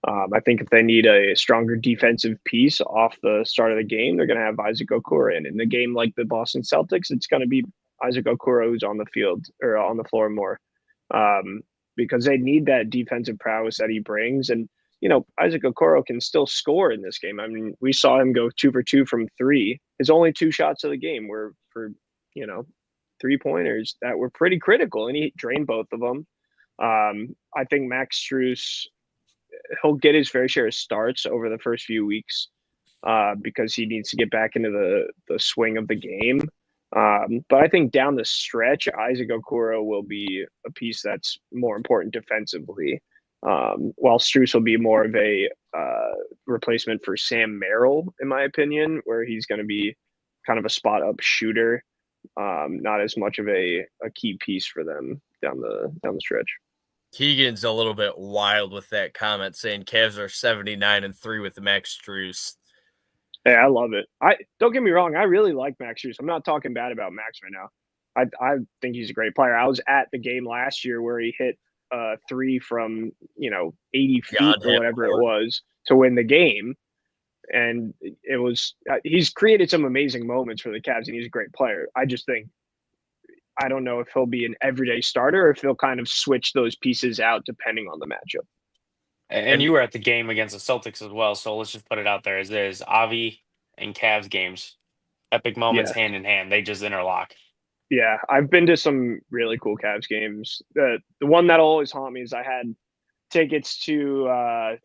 I think if they need a stronger defensive piece off the start of the game, they're going to have Isaac Okoro in. In a game like the Boston Celtics, it's going to be Isaac Okoro who's on the field or on the floor more because they need that defensive prowess that he brings. And, Isaac Okoro can still score in this game. I mean, we saw him go 2 for 2 from 3. His only 2 shots of the game were for, 3-pointers that were pretty critical, and he drained both of them. I think Max Strus, he'll get his fair share of starts over the first few weeks because he needs to get back into the swing of the game. But I think down the stretch, Isaac Okoro will be a piece that's more important defensively. while Strus will be more of a replacement for Sam Merrill, in my opinion, where he's going to be kind of a spot-up shooter, not as much of a key piece for them down the stretch. Keegan's a little bit wild with that comment, saying Cavs are 79-3 with Max Strus. Hey, I love it. Don't get me wrong, I really like Max Strus. I'm not talking bad about Max right now. I think he's a great player. I was at the game last year where he hit 3 from 80 feet or whatever it was to win the game, and it was he's created some amazing moments for the Cavs, and he's a great player. I just think I don't know if he'll be an everyday starter or if he'll kind of switch those pieces out depending on the matchup. And you were at the game against the Celtics as well, so let's just put it out there as is. Avi and Cavs games, epic moments hand in hand. They just interlock. Yeah, I've been to some really cool Cavs games. The one that'll always haunt me is I had tickets to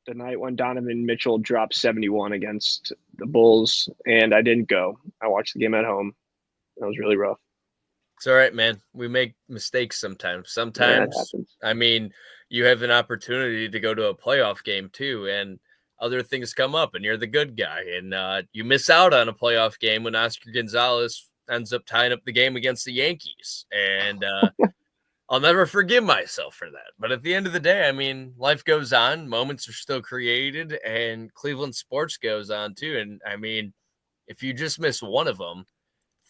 the night when Donovan Mitchell dropped 71 against the Bulls, and I didn't go. I watched the game at home. That was really rough. It's all right, man. We make mistakes sometimes. Sometimes, I mean, you have an opportunity to go to a playoff game too, and other things come up, and you're the good guy, and you miss out on a playoff game when Oscar Gonzalez ends up tying up the game against the Yankees, and I'll never forgive myself for that. But at the end of the day, I mean, life goes on, moments are still created, and Cleveland sports goes on too. And I mean, if you just miss one of them,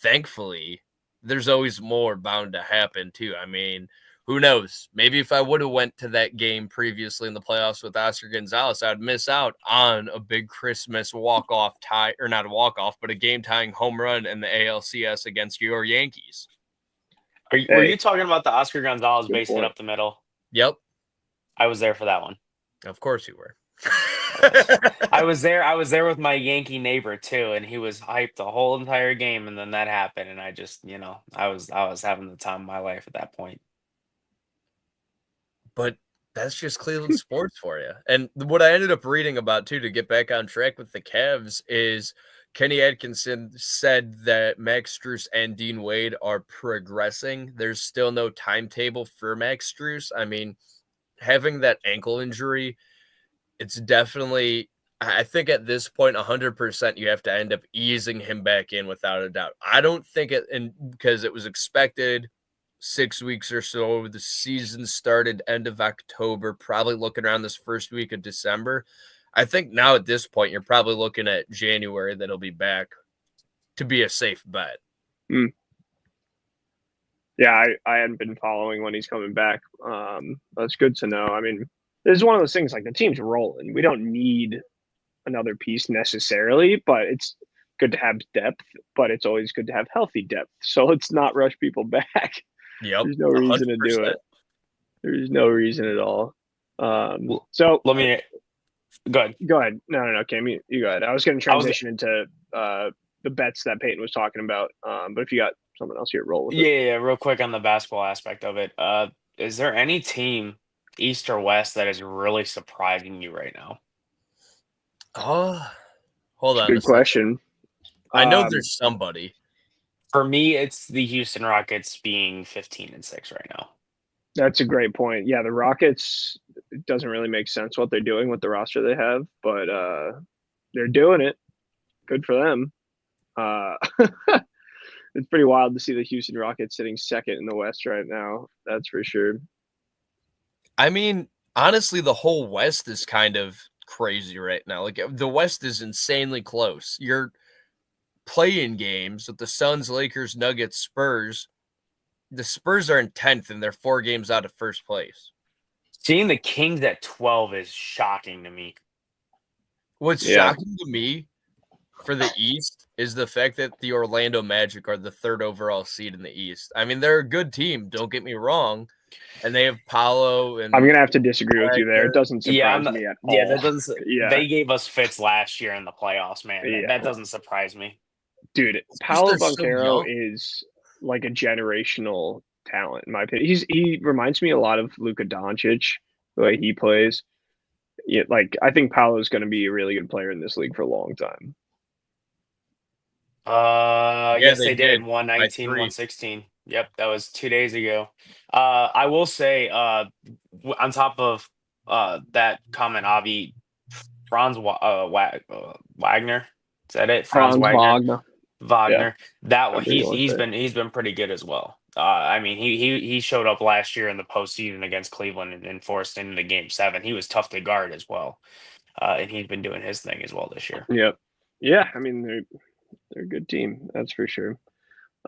thankfully, there's always more bound to happen too. I mean, who knows? Maybe if I would have went to that game previously in the playoffs with Oscar Gonzalez, I'd miss out on a big Christmas walk-off tie, or not a walk-off, but a game-tying home run in the ALCS against your Yankees. Were you talking about the Oscar Gonzalez base hit up the middle? Yep. I was there for that one. Of course you were. I was there with my Yankee neighbor too, and he was hyped the whole entire game, and then that happened, and I just, I was having the time of my life at that point. But that's just Cleveland sports for you. And what I ended up reading about, too, to get back on track with the Cavs, is Kenny Atkinson said that Max Strus and Dean Wade are progressing. There's still no timetable for Max Strus. I mean, having that ankle injury, it's definitely, I think at this point, 100% you have to end up easing him back in without a doubt. I don't think because it was expected 6 weeks or so. The season started end of October, probably looking around this first week of December. I think now at this point, you're probably looking at January that he'll be back to be a safe bet. Yeah, I hadn't been following when he's coming back. That's good to know. I mean, this is one of those things, like, the team's rolling. We don't need another piece necessarily, but it's good to have depth, but it's always good to have healthy depth. So let's not rush people back. Yep. There's no reason 100%. To do it. There's no reason at all. So let me go ahead. Go ahead. No, Cam, you go ahead. I was going to transition into the bets that Payton was talking about. But if you got something else here, roll with it. Yeah, real quick on the basketball aspect of it. Is there any team, East or West, that is really surprising you right now? Oh, hold on. Good question. I know there's somebody. For me, it's the Houston Rockets being 15-6 right now. That's a great point. Yeah, the Rockets, it doesn't really make sense what they're doing with the roster they have, but they're doing it. Good for them. It's pretty wild to see the Houston Rockets sitting second in the West right now. That's for sure. I mean, honestly, the whole West is kind of crazy right now. Like, the West is insanely close. You're play-in games with the Suns, Lakers, Nuggets, Spurs. The Spurs are in 10th, and they're 4 games out of first place. Seeing the Kings at 12 is shocking to me. What's shocking to me for the East is the fact that the Orlando Magic are the 3rd overall seed in the East. I mean, they're a good team, don't get me wrong, and they have Paolo. And I'm going to have to disagree with you there. It doesn't surprise me at all. Yeah, that doesn't. Yeah. They gave us fits last year in the playoffs, man. That doesn't surprise me. Dude, Paolo Banchero is like a generational talent, in my opinion. He reminds me a lot of Luka Doncic, the way he plays. Yeah, like, I think Paolo is going to be a really good player in this league for a long time. Yes, they did. 119, 116. Yep, that was 2 days ago. I will say, on top of that comment, Avi, Wagner. Is that it? Franz Wagner. Yeah, That however you want to say it. he's been pretty good as well. I mean, he showed up last year in the postseason against Cleveland and forced into the game 7. He was tough to guard as well, and he's been doing his thing as well this year. Yep. Yeah, I mean they're a good team, that's for sure.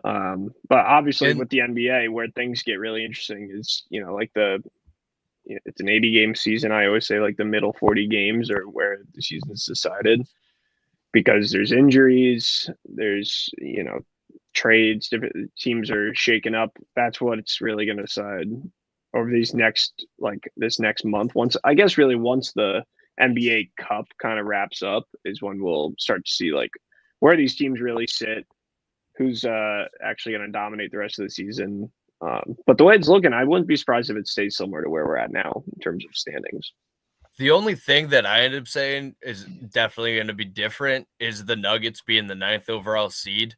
But obviously with the NBA, where things get really interesting is like it's an 80-game season. I always say like the middle 40 games are where the season is decided because there's injuries, there's trades, different teams are shaken up. That's what it's really going to decide over this next month. Once the NBA Cup kind of wraps up is when we'll start to see like where these teams really sit, who's actually going to dominate the rest of the season. But the way it's looking, I wouldn't be surprised if it stays similar to where we're at now in terms of standings. The only thing that I ended up saying is definitely going to be different is the Nuggets being the 9th overall seed,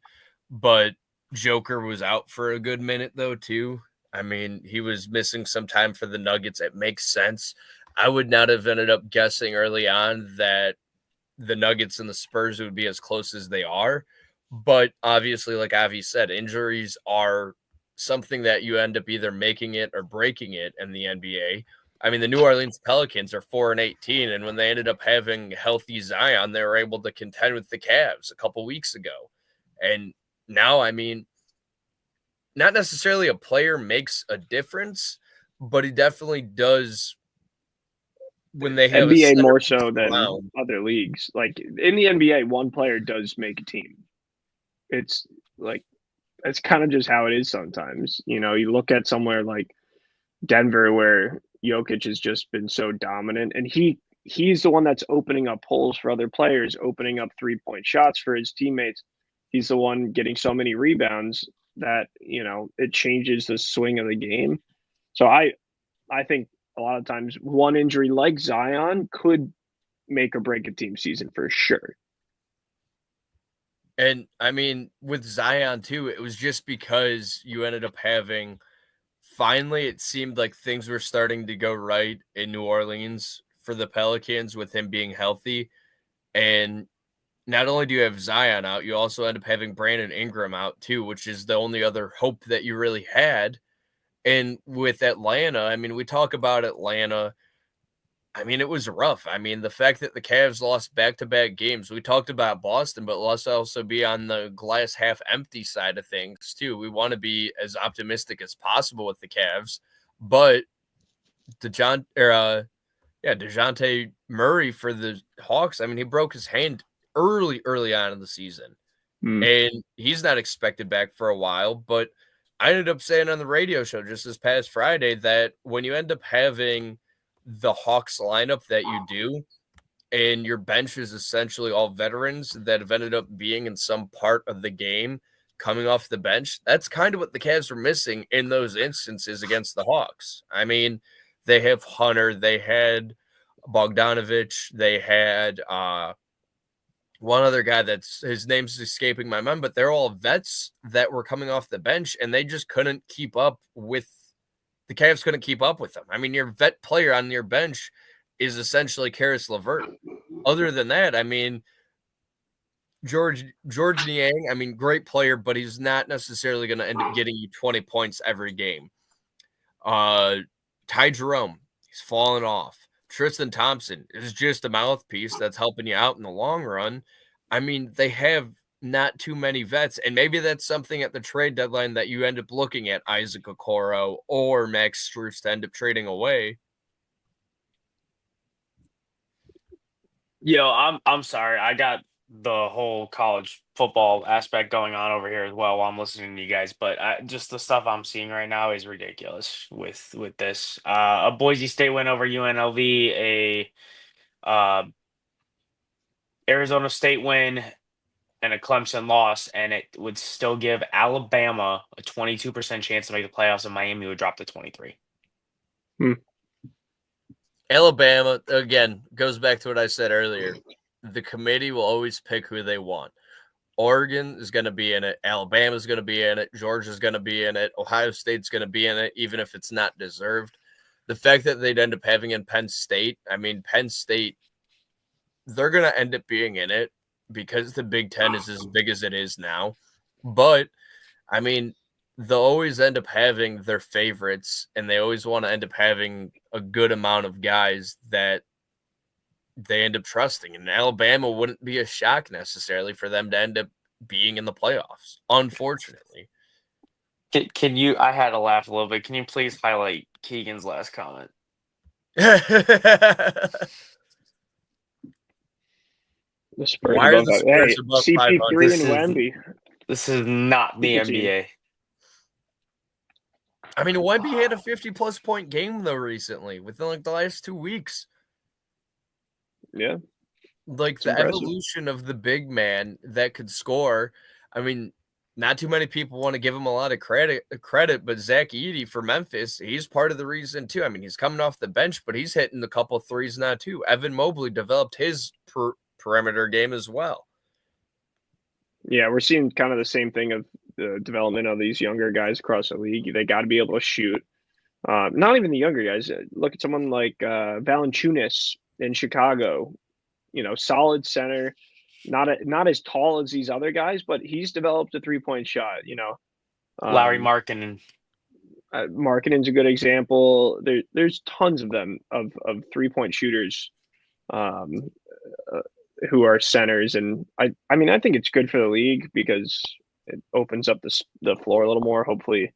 but Joker was out for a good minute though too. I mean, he was missing some time for the Nuggets. It makes sense. I would not have ended up guessing early on that the Nuggets and the Spurs would be as close as they are. But obviously, like Avi said, injuries are something that you end up either making it or breaking it in the NBA. I mean, the New Orleans Pelicans are 4-18, and when they ended up having healthy Zion, they were able to contend with the Cavs a couple weeks ago. And now, I mean, not necessarily a player makes a difference, but he definitely does when they have NBA more so than other leagues. Like in the NBA, one player does make a team. It's like it's kind of just how it is sometimes. You look at somewhere like Denver where Jokic has just been so dominant, and he's the one that's opening up holes for other players, opening up 3-point shots for his teammates. He's the one getting so many rebounds that it changes the swing of the game. So I think a lot of times one injury like Zion could make or break a team season for sure. And I mean, with Zion too, it was just because you ended up having finally it seemed like things were starting to go right in New Orleans for the Pelicans with him being healthy. And not only do you have Zion out, you also end up having Brandon Ingram out too, which is the only other hope that you really had. And with Atlanta, I mean, we talk about Atlanta. I mean, it was rough. I mean, the fact that the Cavs lost back-to-back games, we talked about Boston, but let's also be on the glass half empty side of things too. We want to be as optimistic as possible with the Cavs, but DeJounte Murray for the Hawks, I mean, he broke his hand early on in the season, and he's not expected back for a while, but I ended up saying on the radio show just this past Friday that when you end up having the Hawks lineup that you do, and your bench is essentially all veterans that have ended up being in some part of the game coming off the bench, that's kind of what the Cavs were missing in those instances against the Hawks. I mean, they have Hunter, they had Bogdanovich, they had one other guy that's his name's escaping my mind, but they're all vets that were coming off the bench, and they just couldn't keep up with the Cavs couldn't keep up with them. I mean, your vet player on your bench is essentially Karis LeVert. Other than that, I mean, George Niang, I mean, great player, but he's not necessarily going to end up getting you 20 points every game. Ty Jerome, he's fallen off. Tristan Thompson is just a mouthpiece that's helping you out in the long run. I mean, they have not too many vets, and maybe that's something at the trade deadline that you end up looking at Isaac Okoro or Max Strus to end up trading away. I'm sorry. I got the whole college football aspect going on over here as well while I'm listening to you guys, but just the stuff I'm seeing right now is ridiculous with this. A Boise State win over UNLV, a Arizona State win, and a Clemson loss, and it would still give Alabama a 22% chance to make the playoffs, and Miami would drop to 23. Alabama, again, goes back to what I said earlier. The committee will always pick who they want. Oregon is going to be in it. Alabama is going to be in it. Georgia is going to be in it. Ohio State's going to be in it, even if it's not deserved. the fact that they'd end up having in Penn State, I mean, Penn State, they're going to end up being in it because the Big Ten is as big as it is now. But, I mean, they'll always end up having their favorites, and they always want to end up having a good amount of guys that they end up trusting. And Alabama wouldn't be a shock necessarily for them to end up being in the playoffs, unfortunately. Can you? I had to laugh a little bit. Can you please highlight Keegan's last comment? The Spurs Why are the Spurs hey, above CP3 and 500? Wemby. This is not the NBA. I mean, Wemby had a 50-plus point game, though, recently, within, like, the last 2 weeks. Yeah. Like, It's the impressive. evolution of the big man that could score. I mean, not too many people want to give him a lot of credit, but Zach Edey for Memphis, he's part of the reason, too. I mean, he's coming off the bench, but he's hitting a couple threes now, too. Evan Mobley developed his perimeter game as well. Yeah, we're seeing kind of the same thing of the development of these younger guys across the league. They got to be able to shoot. Not even the younger guys. Look at someone like Valanciunas in Chicago. You know, solid center, not as tall as these other guys, but he's developed a 3-point shot. You know, Larry Markkinen. Markkinen's a good example. There's tons of them of 3-point shooters. Who are centers, and I mean I think it's good for the league because it opens up the floor a little more, hopefully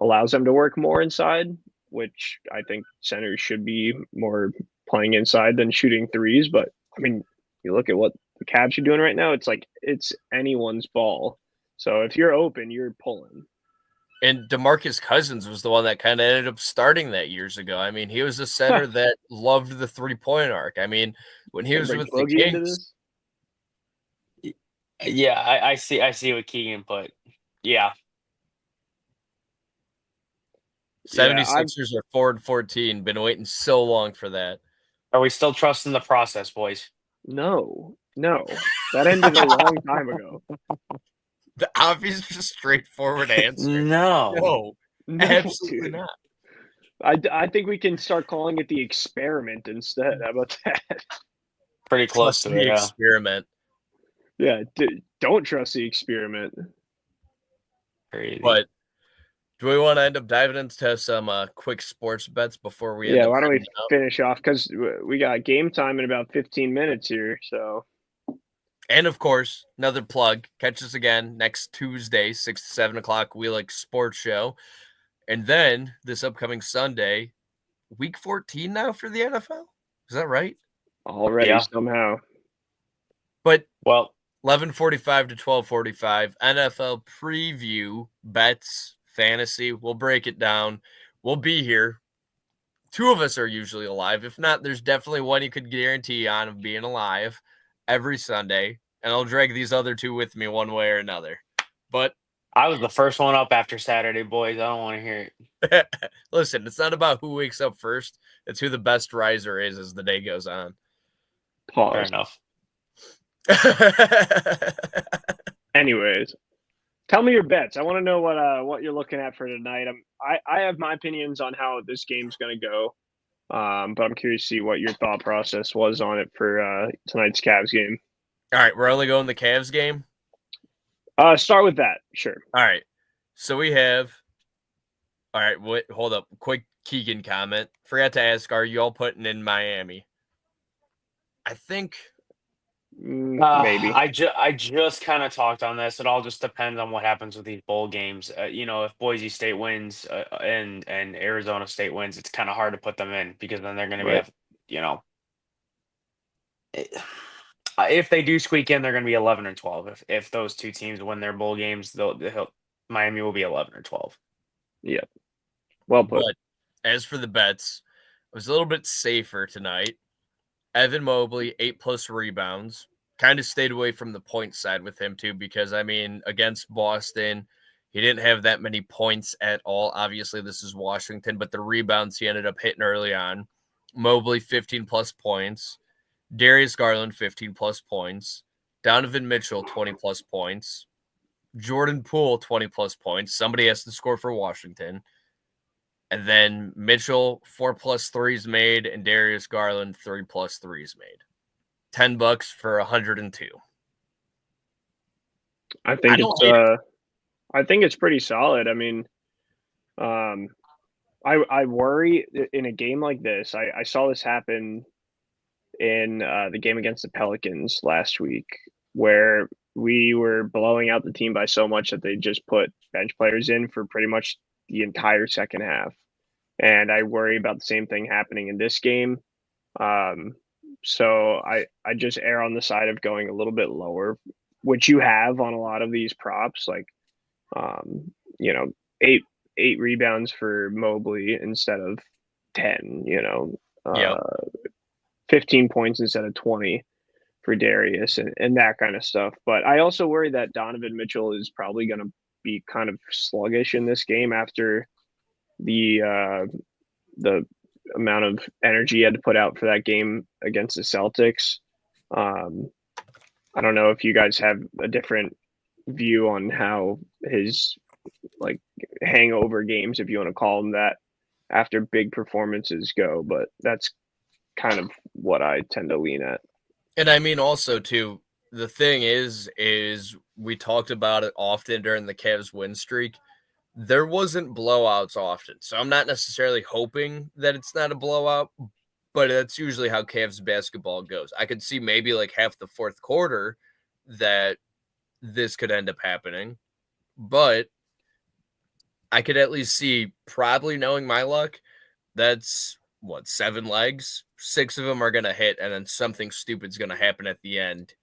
allows them to work more inside, which I think centers should be more playing inside than shooting threes. But I mean, you look at what the Cavs are doing right now, it's like it's anyone's ball. So if you're open, you're pulling. And DeMarcus Cousins was the one that kind of ended up starting that years ago. I mean, he was a center that loved the 3-point arc. I mean, when he was with the Kings. Yeah, I see what Keegan put. Yeah. 76ers are 4-14. Been waiting so long for that. Are we still trusting the process, boys? No. That ended a long time ago. The obvious, straightforward answer. No, absolutely dude. not. I think we can start calling it the experiment instead. How about that? Pretty close to the experiment. Yeah, don't trust the experiment. Crazy. But do we want to end up diving into some quick sports bets before we? Why don't we finish off because we got game time in about 15 minutes here. So. And, of course, another plug. Catch us again next Tuesday, 6 to 7 o'clock, We Like Sports Show. And then this upcoming Sunday, week 14 now for the NFL? Is that right? Already somehow. But, 11:45 to 12:45, NFL preview, bets, fantasy. We'll break it down. We'll be here. 2 of us are usually alive. If not, there's definitely one you could guarantee on of being alive every Sunday, and I'll drag these other 2 with me one way or another. But I was the first one up after Saturday, boys. I don't want to hear it. Listen, it's not about who wakes up first. It's who the best riser is as the day goes on. Pause. Fair enough. Anyways, tell me your bets. I want to know what you're looking at for tonight. I have my opinions on how this game's going to go. But I'm curious to see what your thought process was on it for tonight's Cavs game. All right, we're only going the Cavs game? Start with that, sure. All right, so we have – all right, wait, hold up. Quick Keegan comment. Forgot to ask, are you all putting in Miami? I think maybe. I just kind of talked on this. It all just depends on what happens with these bowl games. If Boise State wins and Arizona State wins, it's kind of hard to put them in because then they're going to be, if they do squeak in, they're going to be 11-12. If those 2 teams win their bowl games, Miami will be 11-12. Yeah. Well put. But as for the bets, I was a little bit safer tonight. Evan Mobley, 8+ rebounds. Kind of stayed away from the point side with him, too, because, I mean, against Boston, he didn't have that many points at all. Obviously, this is Washington, but the rebounds he ended up hitting early on. Mobley, 15+ points. Darius Garland, 15+ points. Donovan Mitchell, 20+ points. Jordan Poole, 20+ points. Somebody has to score for Washington. And then Mitchell, 4+ threes made, and Darius Garland, 3+ threes made. $10 for 102. I think it's pretty solid. I mean, I worry in a game like this. I saw this happen in the game against the Pelicans last week, where we were blowing out the team by so much that they just put bench players in for pretty much the entire second half. And I worry about the same thing happening in this game. So I just err on the side of going a little bit lower, which you have on a lot of these props, like, you know, eight rebounds for Mobley instead of 10, 15 points instead of 20 for Darius and that kind of stuff. But I also worry that Donovan Mitchell is probably going to be kind of sluggish in this game after the amount of energy he had to put out for that game against the Celtics. I don't know if you guys have a different view on how his like hangover games, if you want to call them that, after big performances go, but that's kind of what I tend to lean at. And I mean, also too, the thing is we talked about it often during the Cavs win streak. There wasn't blowouts often, so I'm not necessarily hoping that it's not a blowout, but that's usually how Cavs basketball goes. I could see maybe like half the fourth quarter that this could end up happening, but I could at least see, probably knowing my luck, that's 7 legs. 6 of them are going to hit, and then something stupid's going to happen at the end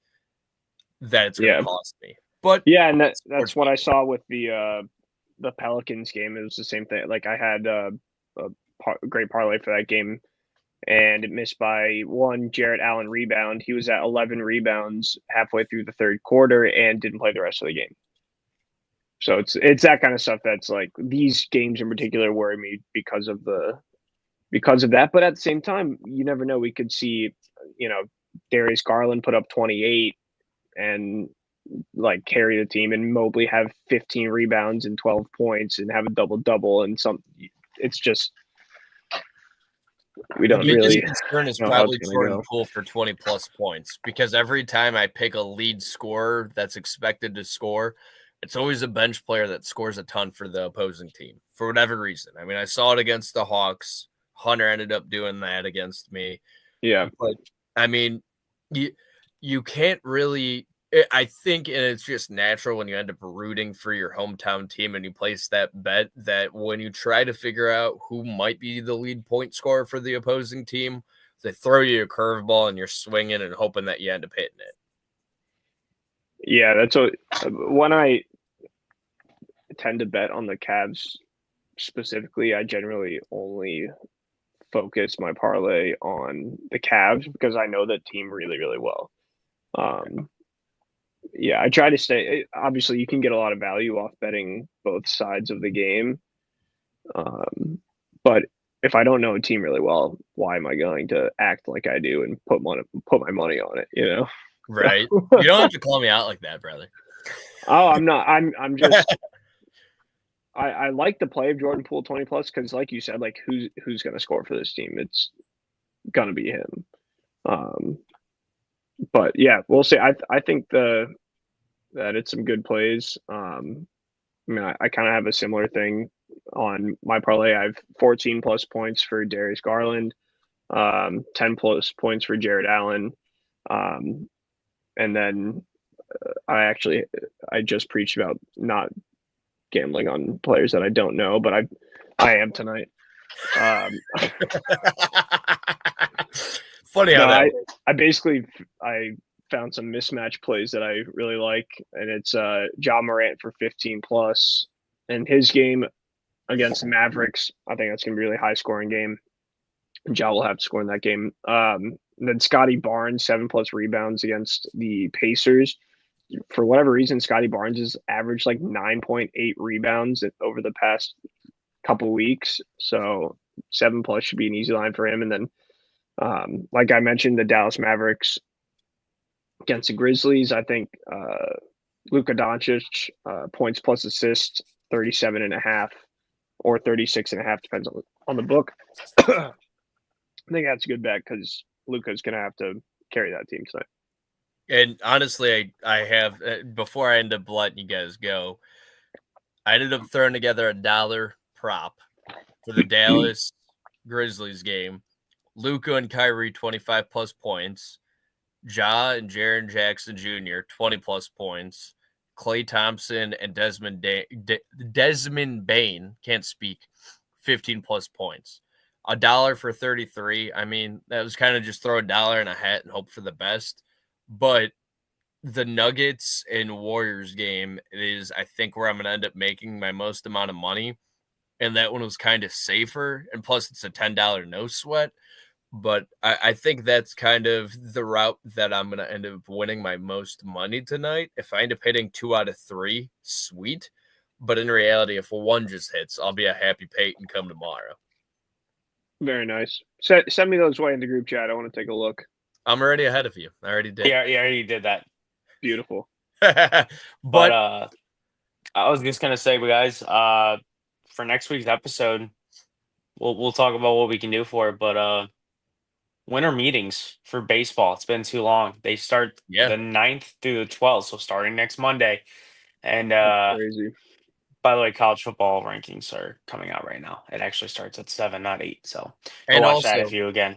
that it's going to cost me. But yeah, and that's what I saw with the Pelicans game. It was the same thing. Like, I had a great parlay for that game, and it missed by 1 Jarrett Allen rebound. He was at 11 rebounds halfway through the third quarter and didn't play the rest of the game. So it's that kind of stuff that's like, these games in particular worry me because of that. But at the same time, you never know. We could see, Darius Garland put up 28 and like carry the team, and Mobley have 15 rebounds and 12 points and have a double-double, and it's just, we don't really. The concern is probably Jordan Poole for 20+ points, because every time I pick a lead scorer that's expected to score, it's always a bench player that scores a ton for the opposing team for whatever reason. I mean, I saw it against the Hawks. Hunter ended up doing that against me. Yeah. But, I mean, you can't really – I think it's just natural when you end up rooting for your hometown team and you place that bet that when you try to figure out who might be the lead point scorer for the opposing team, they throw you a curveball and you're swinging and hoping that you end up hitting it. Yeah, that's when I tend to bet on the Cavs specifically, I generally only focus my parlay on the Cavs because I know that team really, really well. Yeah, I try to stay. Obviously, you can get a lot of value off betting both sides of the game. But if I don't know a team really well, why am I going to act like I do and put my money on it, Right. You don't have to call me out like that, brother. Oh, I'm not. I'm just I like the play of Jordan Poole 20+ because, like you said, like who's going to score for this team? It's going to be him. But yeah, we'll see. I think that it's some good plays. I mean, I kind of have a similar thing on my parlay. I have 14+ points for Darius Garland, 10+ points for Jarrett Allen, and then I just preached about not gambling on players that I don't know, but I am tonight. Funny how that I found some mismatch plays that I really like, and it's Ja Morant for 15+, and his game against the Mavericks, I think that's gonna be a really high scoring game. Ja will have to score in that game. And then Scotty Barnes, 7+ rebounds against the Pacers. For whatever reason, Scotty Barnes has averaged like 9.8 rebounds over the past couple weeks. So 7+ should be an easy line for him. And then, like I mentioned, the Dallas Mavericks against the Grizzlies, I think Luka Doncic, points plus assists, 37.5 or 36.5, depends on the book. I think that's a good bet because Luka's going to have to carry that team tonight. And honestly, I have, before I end up letting you guys go, I ended up throwing together $1 prop for the Dallas Grizzlies game. Luka and Kyrie, 25+ points. Ja and Jaren Jackson Jr., 20+ points. Klay Thompson and Desmond Bain, can't speak, 15+ points. $1 for 33. I mean, that was kind of just throw $1 in a hat and hope for the best. But the Nuggets and Warriors game is, I think, where I'm going to end up making my most amount of money. And that one was kind of safer. And plus, it's a $10 no sweat. But I think that's kind of the route that I'm going to end up winning my most money tonight. If I end up hitting 2 out of 3, sweet. But in reality, if one just hits, I'll be a happy Payton come tomorrow. Very nice. Send me those way in the group chat. I want to take a look. I'm already ahead of you. I already did. Yeah, you already did that. Beautiful. But I was just going to say, guys, for next week's episode, we'll talk about what we can do for it. But winter meetings for baseball. It's been too long. They start the 9th through the 12th, so starting next Monday. And crazy. By the way, college football rankings are coming out right now. It actually starts at 7, not 8. So and watch also, that if you again.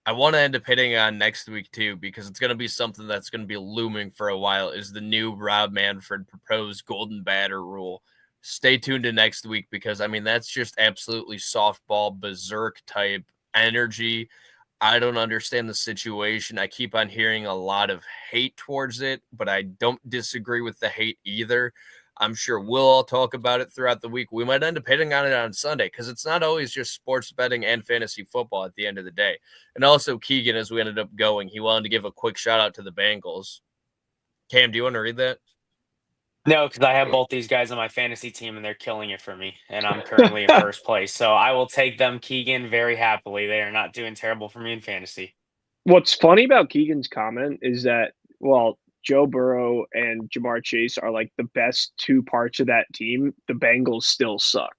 I want to end up hitting on next week too, because it's going to be something that's going to be looming for a while. Is the new Rob Manfred proposed golden batter rule? Stay tuned to next week because I mean that's just absolutely softball berserk type energy. I don't understand the situation. I keep on hearing a lot of hate towards it, but I don't disagree with the hate either. I'm sure we'll all talk about it throughout the week. We might end up hitting on it on Sunday because it's not always just sports betting and fantasy football at the end of the day. And also Keegan, as we ended up going, he wanted to give a quick shout out to the Bengals. Cam, do you want to read that? No, because I have both these guys on my fantasy team and they're killing it for me. And I'm currently in first place. So I will take them, Keegan, very happily. They are not doing terrible for me in fantasy. What's funny about Keegan's comment is that, well, Joe Burrow and Jamar Chase are like the best 2 parts of that team. The Bengals still suck.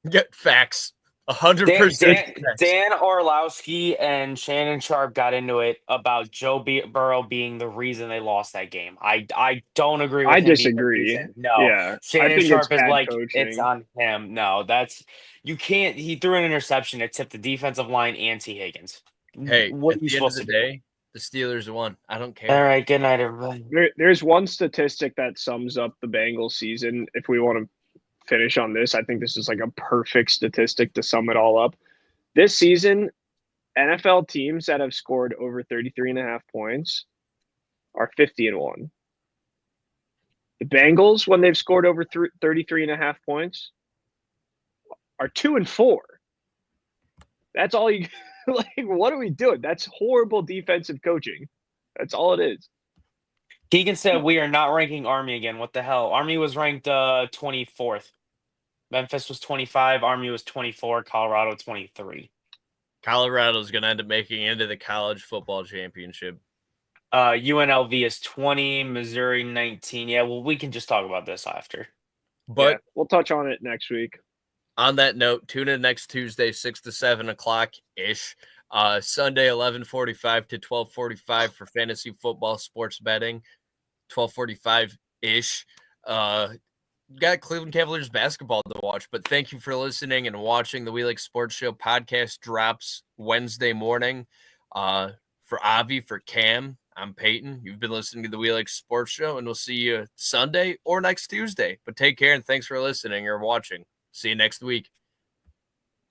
Get facts. 100%. Dan Orlowski and Shannon Sharp got into it about Joe Burrow being the reason they lost that game. I don't agree with him. I disagree. No. Yeah. Shannon Sharp is like, coaching. It's on him. No, you can't. He threw an interception that tipped the defensive line and T. Higgins. Hey, what at are you the end of supposed the to day, do? the Steelers won. I don't care. All right, good night, everybody. There's one statistic that sums up the Bengals season. If we want to finish on this, I think this is like a perfect statistic to sum it all up. This season, NFL teams that have scored over 33.5 points are 50-1. The Bengals, when they've scored over 33.5 points, are 2-4. That's all you like. What are we doing? That's horrible defensive coaching. That's all it is. Keegan said we are not ranking Army again. What the hell? Army was ranked 24th. Memphis was 25. Army was 24. Colorado 23. Colorado's going to end up making it into the college football championship. UNLV is 20. Missouri 19. Yeah, well, we can just talk about this after. But yeah, we'll touch on it next week. On that note, tune in next Tuesday, 6 to 7 o'clock-ish. Sunday, 11:45 to 12:45 for fantasy football sports betting. 12:45-ish. Got Cleveland Cavaliers basketball to watch, but thank you for listening and watching. The We Like Sports Show podcast drops Wednesday morning. For Avi, for Cam, I'm Payton. You've been listening to the We Like Sports Show, and we'll see you Sunday or next Tuesday. But take care, and thanks for listening or watching. See you next week.